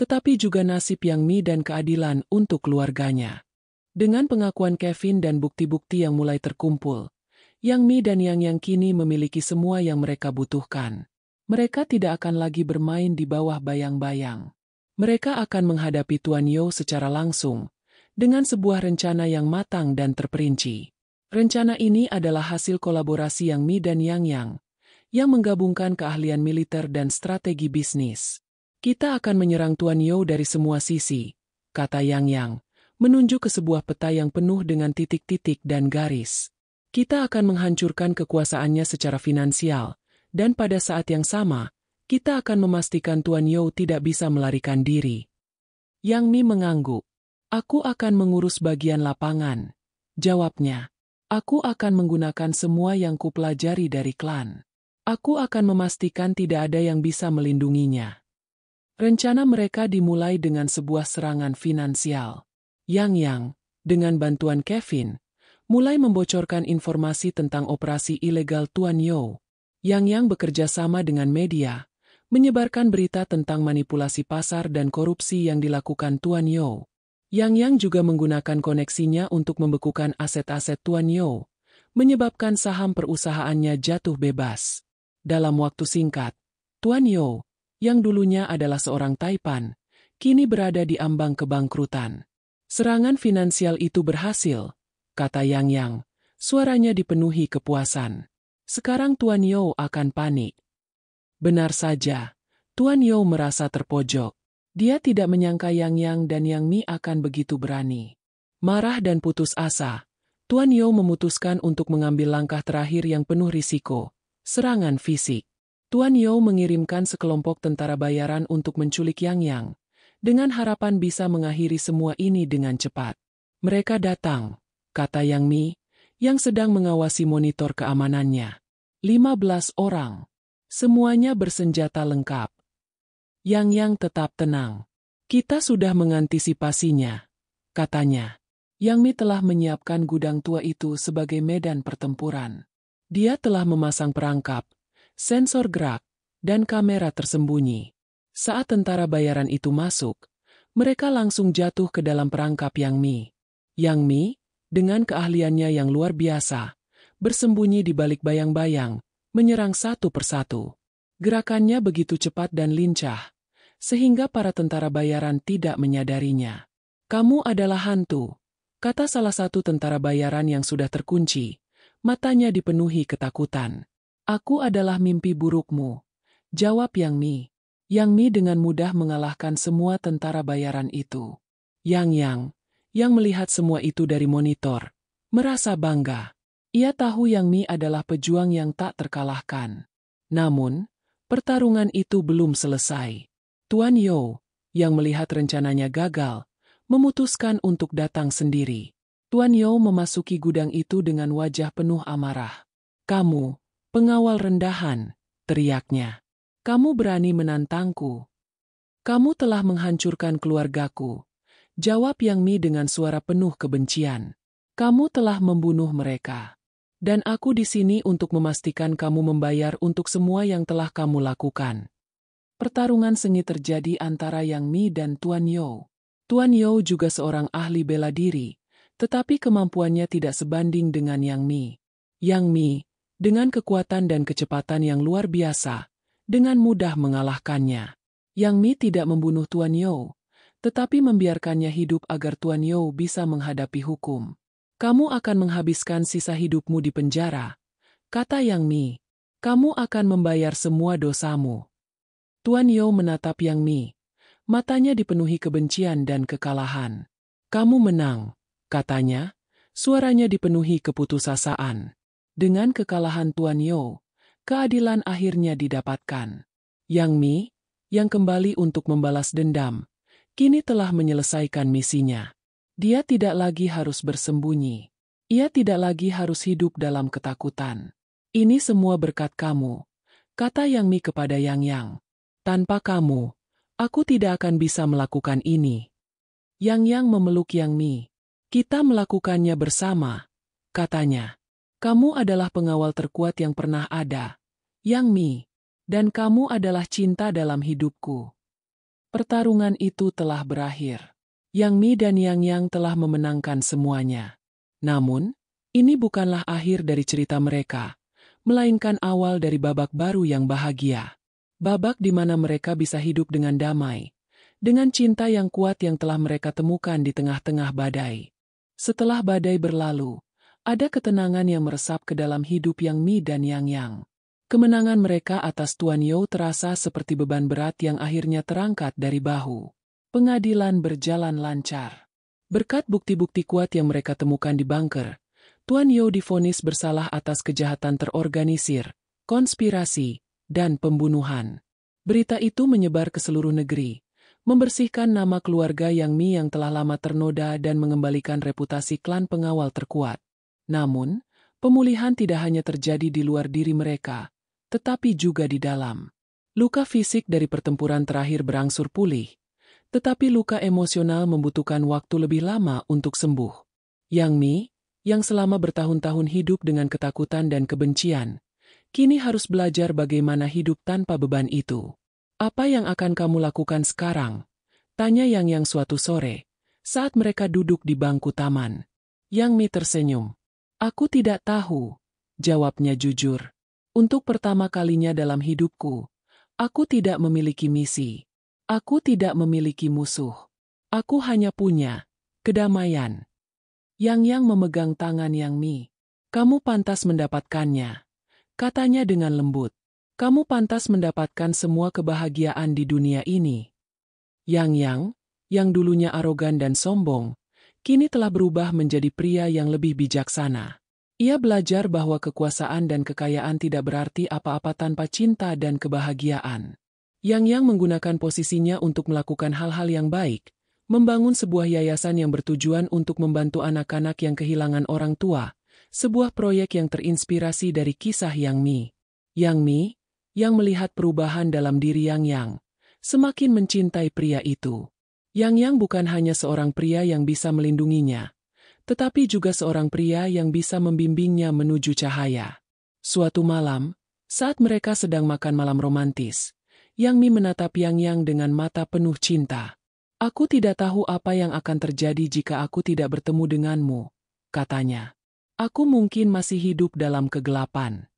tetapi juga nasib Yang Mi dan keadilan untuk keluarganya. Dengan pengakuan Kevin dan bukti-bukti yang mulai terkumpul, Yang Mi dan Yang kini memiliki semua yang mereka butuhkan. Mereka tidak akan lagi bermain di bawah bayang-bayang. Mereka akan menghadapi Tuan You secara langsung, dengan sebuah rencana yang matang dan terperinci. Rencana ini adalah hasil kolaborasi Yang Mi dan Yang menggabungkan keahlian militer dan strategi bisnis. Kita akan menyerang Tuan You dari semua sisi, kata Yang, menunjuk ke sebuah peta yang penuh dengan titik-titik dan garis. Kita akan menghancurkan kekuasaannya secara finansial, dan pada saat yang sama, kita akan memastikan Tuan You tidak bisa melarikan diri. Yang Mi mengangguk. Aku akan mengurus bagian lapangan, jawabnya. Aku akan menggunakan semua yang kupelajari dari klan. Aku akan memastikan tidak ada yang bisa melindunginya. Rencana mereka dimulai dengan sebuah serangan finansial. Yang, dengan bantuan Kevin, mulai membocorkan informasi tentang operasi ilegal Tuan You. Yang bekerja sama dengan media, menyebarkan berita tentang manipulasi pasar dan korupsi yang dilakukan Tuan You. Yang juga menggunakan koneksinya untuk membekukan aset-aset Tuan You, menyebabkan saham perusahaannya jatuh bebas. Dalam waktu singkat, Tuan You, yang dulunya adalah seorang taipan, kini berada di ambang kebangkrutan. Serangan finansial itu berhasil, kata Yang, suaranya dipenuhi kepuasan. Sekarang Tuan You akan panik. Benar saja, Tuan You merasa terpojok. Dia tidak menyangka Yang dan Yang Mi akan begitu berani. Marah dan putus asa, Tuan You memutuskan untuk mengambil langkah terakhir yang penuh risiko, serangan fisik. Tuan You mengirimkan sekelompok tentara bayaran untuk menculik Yang, dengan harapan bisa mengakhiri semua ini dengan cepat. Mereka datang, kata Yang Mi, yang sedang mengawasi monitor keamanannya. 15 orang. Semuanya bersenjata lengkap. Yang tetap tenang. Kita sudah mengantisipasinya, katanya. Yang Mi telah menyiapkan gudang tua itu sebagai medan pertempuran. Dia telah memasang perangkap, sensor gerak, dan kamera tersembunyi. Saat tentara bayaran itu masuk, mereka langsung jatuh ke dalam perangkap Yang Mi. Yang Mi, dengan keahliannya yang luar biasa, bersembunyi di balik bayang-bayang, menyerang satu persatu. Gerakannya begitu cepat dan lincah, sehingga para tentara bayaran tidak menyadarinya. Kamu adalah hantu, kata salah satu tentara bayaran yang sudah terkunci, matanya dipenuhi ketakutan. Aku adalah mimpi burukmu, jawab Yang Mi. Yang Mi dengan mudah mengalahkan semua tentara bayaran itu. Yang melihat semua itu dari monitor, merasa bangga. Ia tahu Yang Mi adalah pejuang yang tak terkalahkan. Namun, pertarungan itu belum selesai. Tuan You, yang melihat rencananya gagal, memutuskan untuk datang sendiri. Tuan You memasuki gudang itu dengan wajah penuh amarah. "Kamu, pengawal rendahan," teriaknya. "Kamu berani menantangku. Kamu telah menghancurkan keluargaku," jawab Yang Mi dengan suara penuh kebencian. "Kamu telah membunuh mereka. Dan aku di sini untuk memastikan kamu membayar untuk semua yang telah kamu lakukan." Pertarungan sengit terjadi antara Yang Mi dan Tuan You. Tuan You juga seorang ahli bela diri, tetapi kemampuannya tidak sebanding dengan Yang Mi. Yang Mi, dengan kekuatan dan kecepatan yang luar biasa, dengan mudah mengalahkannya. Yang Mi tidak membunuh Tuan You, tetapi membiarkannya hidup agar Tuan You bisa menghadapi hukum. "Kamu akan menghabiskan sisa hidupmu di penjara," kata Yang Mi. "Kamu akan membayar semua dosamu." Tuan You menatap Yang Mi. Matanya dipenuhi kebencian dan kekalahan. "Kamu menang," katanya. Suaranya dipenuhi keputusasaan. Dengan kekalahan Tuan You, keadilan akhirnya didapatkan. Yang Mi, yang kembali untuk membalas dendam, kini telah menyelesaikan misinya. Dia tidak lagi harus bersembunyi. Ia tidak lagi harus hidup dalam ketakutan. "Ini semua berkat kamu," kata Yang Mi kepada Yang. "Tanpa kamu, aku tidak akan bisa melakukan ini." Yang memeluk Yang Mi. "Kita melakukannya bersama," katanya. "Kamu adalah pengawal terkuat yang pernah ada, Yang Mi. Dan kamu adalah cinta dalam hidupku." Pertarungan itu telah berakhir. Yang Mi dan Yang telah memenangkan semuanya. Namun, ini bukanlah akhir dari cerita mereka, melainkan awal dari babak baru yang bahagia. Babak di mana mereka bisa hidup dengan damai, dengan cinta yang kuat yang telah mereka temukan di tengah-tengah badai. Setelah badai berlalu, ada ketenangan yang meresap ke dalam hidup Yang Mi dan Yang. Kemenangan mereka atas Tuan You terasa seperti beban berat yang akhirnya terangkat dari bahu. Pengadilan berjalan lancar. Berkat bukti-bukti kuat yang mereka temukan di bunker, Tuan You divonis bersalah atas kejahatan terorganisir, konspirasi, dan pembunuhan. Berita itu menyebar ke seluruh negeri, membersihkan nama keluarga Yang Mi yang telah lama ternoda dan mengembalikan reputasi klan pengawal terkuat. Namun, pemulihan tidak hanya terjadi di luar diri mereka, tetapi juga di dalam. Luka fisik dari pertempuran terakhir berangsur pulih, tetapi luka emosional membutuhkan waktu lebih lama untuk sembuh. Yang Mi, yang selama bertahun-tahun hidup dengan ketakutan dan kebencian, kini harus belajar bagaimana hidup tanpa beban itu. "Apa yang akan kamu lakukan sekarang?" tanya Yang suatu sore, saat mereka duduk di bangku taman. Yang Mi tersenyum. "Aku tidak tahu," jawabnya jujur. "Untuk pertama kalinya dalam hidupku, aku tidak memiliki misi. Aku tidak memiliki musuh. Aku hanya punya kedamaian." Yang memegang tangan Yang Mi. "Kamu pantas mendapatkannya," katanya dengan lembut. "Kamu pantas mendapatkan semua kebahagiaan di dunia ini." Yang dulunya arogan dan sombong, kini telah berubah menjadi pria yang lebih bijaksana. Ia belajar bahwa kekuasaan dan kekayaan tidak berarti apa-apa tanpa cinta dan kebahagiaan. Yang menggunakan posisinya untuk melakukan hal-hal yang baik, membangun sebuah yayasan yang bertujuan untuk membantu anak-anak yang kehilangan orang tua, sebuah proyek yang terinspirasi dari kisah Yang Mi. Yang Mi, yang melihat perubahan dalam diri Yang, semakin mencintai pria itu. Yang bukan hanya seorang pria yang bisa melindunginya, tetapi juga seorang pria yang bisa membimbingnya menuju cahaya. Suatu malam, saat mereka sedang makan malam romantis, Yang Mi menatap Yang dengan mata penuh cinta. "Aku tidak tahu apa yang akan terjadi jika aku tidak bertemu denganmu," katanya. "Aku mungkin masih hidup dalam kegelapan."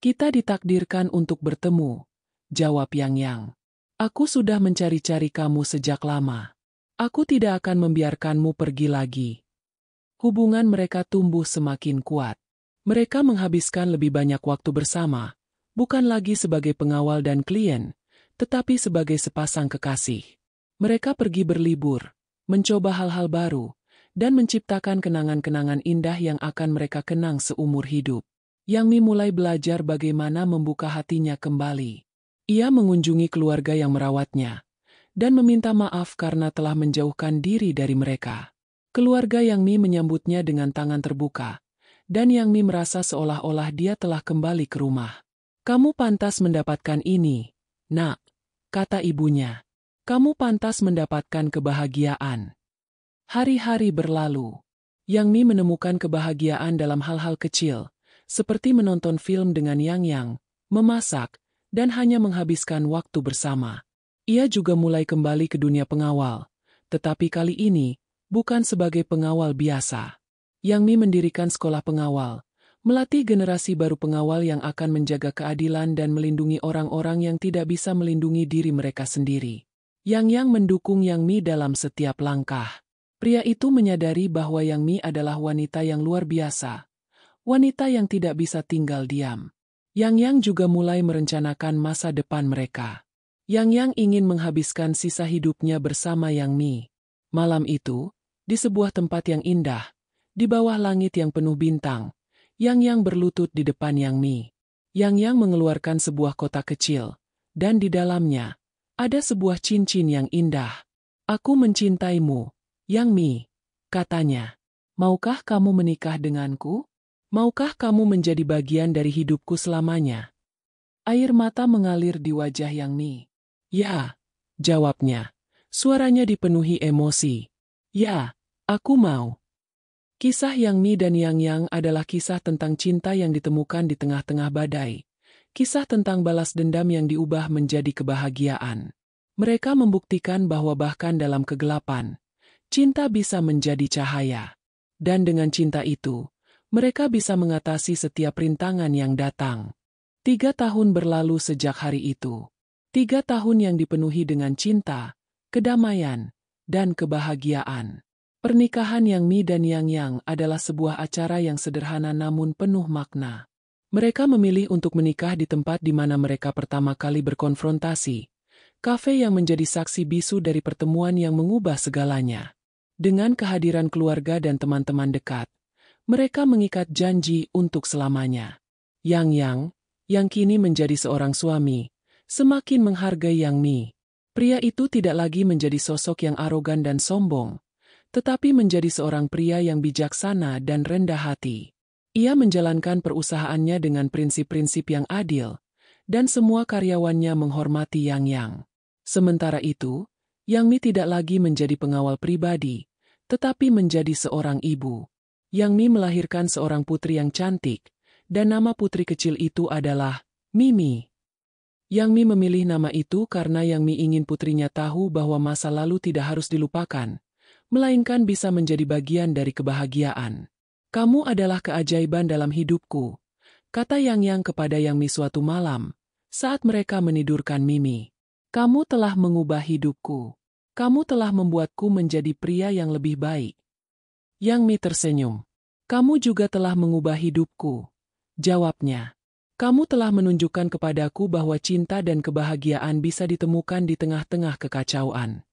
"Kita ditakdirkan untuk bertemu," jawab Yang. "Aku sudah mencari-cari kamu sejak lama. Aku tidak akan membiarkanmu pergi lagi." Hubungan mereka tumbuh semakin kuat. Mereka menghabiskan lebih banyak waktu bersama, bukan lagi sebagai pengawal dan klien, tetapi sebagai sepasang kekasih. Mereka pergi berlibur, mencoba hal-hal baru, dan menciptakan kenangan-kenangan indah yang akan mereka kenang seumur hidup. Yang Mi mulai belajar bagaimana membuka hatinya kembali. Ia mengunjungi keluarga yang merawatnya, dan meminta maaf karena telah menjauhkan diri dari mereka. Keluarga Yang Mi menyambutnya dengan tangan terbuka, dan Yang Mi merasa seolah-olah dia telah kembali ke rumah. "Kamu pantas mendapatkan ini, Nak," kata ibunya. "Kamu pantas mendapatkan kebahagiaan." Hari-hari berlalu. Yang Mi menemukan kebahagiaan dalam hal-hal kecil, seperti menonton film dengan Yang, memasak, dan hanya menghabiskan waktu bersama. Ia juga mulai kembali ke dunia pengawal, tetapi kali ini bukan sebagai pengawal biasa. Yang Mi mendirikan sekolah pengawal, melatih generasi baru pengawal yang akan menjaga keadilan dan melindungi orang-orang yang tidak bisa melindungi diri mereka sendiri. Yang mendukung Yang Mi dalam setiap langkah. Pria itu menyadari bahwa Yang Mi adalah wanita yang luar biasa, wanita yang tidak bisa tinggal diam. Yang juga mulai merencanakan masa depan mereka. Yang ingin menghabiskan sisa hidupnya bersama Yang Mi. Malam itu, di sebuah tempat yang indah, di bawah langit yang penuh bintang, Yang berlutut di depan Yang Mi. Yang mengeluarkan sebuah kotak kecil, dan di dalamnya ada sebuah cincin yang indah. "Aku mencintaimu, Yang Mi," katanya. "Maukah kamu menikah denganku? Maukah kamu menjadi bagian dari hidupku selamanya?" Air mata mengalir di wajah Yang Mi. "Ya," jawabnya. Suaranya dipenuhi emosi. "Ya, aku mau." Kisah Yang Mi dan Yang adalah kisah tentang cinta yang ditemukan di tengah-tengah badai. Kisah tentang balas dendam yang diubah menjadi kebahagiaan. Mereka membuktikan bahwa bahkan dalam kegelapan, cinta bisa menjadi cahaya. Dan dengan cinta itu, mereka bisa mengatasi setiap rintangan yang datang. 3 tahun berlalu sejak hari itu. 3 tahun yang dipenuhi dengan cinta, kedamaian, dan kebahagiaan. Pernikahan Yang Mi dan Yang adalah sebuah acara yang sederhana namun penuh makna. Mereka memilih untuk menikah di tempat di mana mereka pertama kali berkonfrontasi. Kafe yang menjadi saksi bisu dari pertemuan yang mengubah segalanya. Dengan kehadiran keluarga dan teman-teman dekat, mereka mengikat janji untuk selamanya. Yang kini menjadi seorang suami, semakin menghargai Yang Mi. Pria itu tidak lagi menjadi sosok yang arogan dan sombong, tetapi menjadi seorang pria yang bijaksana dan rendah hati. Ia menjalankan perusahaannya dengan prinsip-prinsip yang adil, dan semua karyawannya menghormati Yang. Sementara itu, Yang Mi tidak lagi menjadi pengawal pribadi, tetapi menjadi seorang ibu. Yang Mi melahirkan seorang putri yang cantik, dan nama putri kecil itu adalah Mimi. Yang Mi memilih nama itu karena Yang Mi ingin putrinya tahu bahwa masa lalu tidak harus dilupakan, melainkan bisa menjadi bagian dari kebahagiaan. "Kamu adalah keajaiban dalam hidupku," kata Yang kepada Yang Mi suatu malam, saat mereka menidurkan Mimi. "Kamu telah mengubah hidupku. Kamu telah membuatku menjadi pria yang lebih baik." Yang Mi tersenyum. "Kamu juga telah mengubah hidupku," jawabnya. "Kamu telah menunjukkan kepadaku bahwa cinta dan kebahagiaan bisa ditemukan di tengah-tengah kekacauan."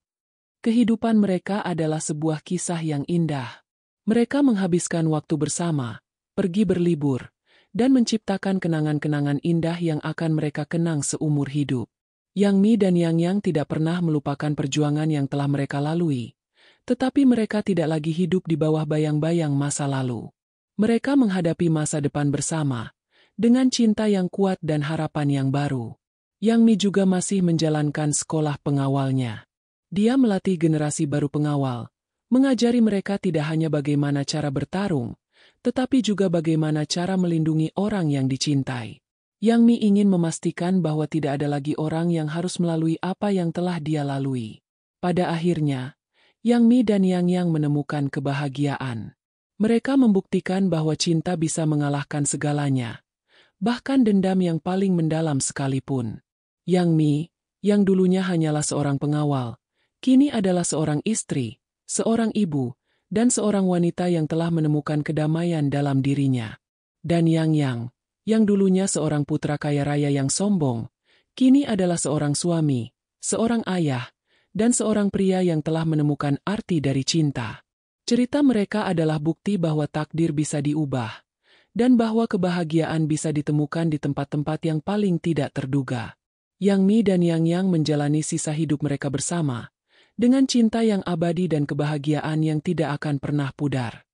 Kehidupan mereka adalah sebuah kisah yang indah. Mereka menghabiskan waktu bersama, pergi berlibur, dan menciptakan kenangan-kenangan indah yang akan mereka kenang seumur hidup. Yang Mi dan Yang tidak pernah melupakan perjuangan yang telah mereka lalui, tetapi mereka tidak lagi hidup di bawah bayang-bayang masa lalu. Mereka menghadapi masa depan bersama, dengan cinta yang kuat dan harapan yang baru. Yang Mi juga masih menjalankan sekolah pengawalnya. Dia melatih generasi baru pengawal, mengajari mereka tidak hanya bagaimana cara bertarung, tetapi juga bagaimana cara melindungi orang yang dicintai. Yang Mi ingin memastikan bahwa tidak ada lagi orang yang harus melalui apa yang telah dia lalui. Pada akhirnya, Yang Mi dan Yang menemukan kebahagiaan. Mereka membuktikan bahwa cinta bisa mengalahkan segalanya, bahkan dendam yang paling mendalam sekalipun. Yang Mi, yang dulunya hanyalah seorang pengawal, kini adalah seorang istri, seorang ibu, dan seorang wanita yang telah menemukan kedamaian dalam dirinya. Dan Yang dulunya seorang putra kaya raya yang sombong, kini adalah seorang suami, seorang ayah, dan seorang pria yang telah menemukan arti dari cinta. Cerita mereka adalah bukti bahwa takdir bisa diubah, dan bahwa kebahagiaan bisa ditemukan di tempat-tempat yang paling tidak terduga. Yang Mi dan Yang menjalani sisa hidup mereka bersama, dengan cinta yang abadi dan kebahagiaan yang tidak akan pernah pudar.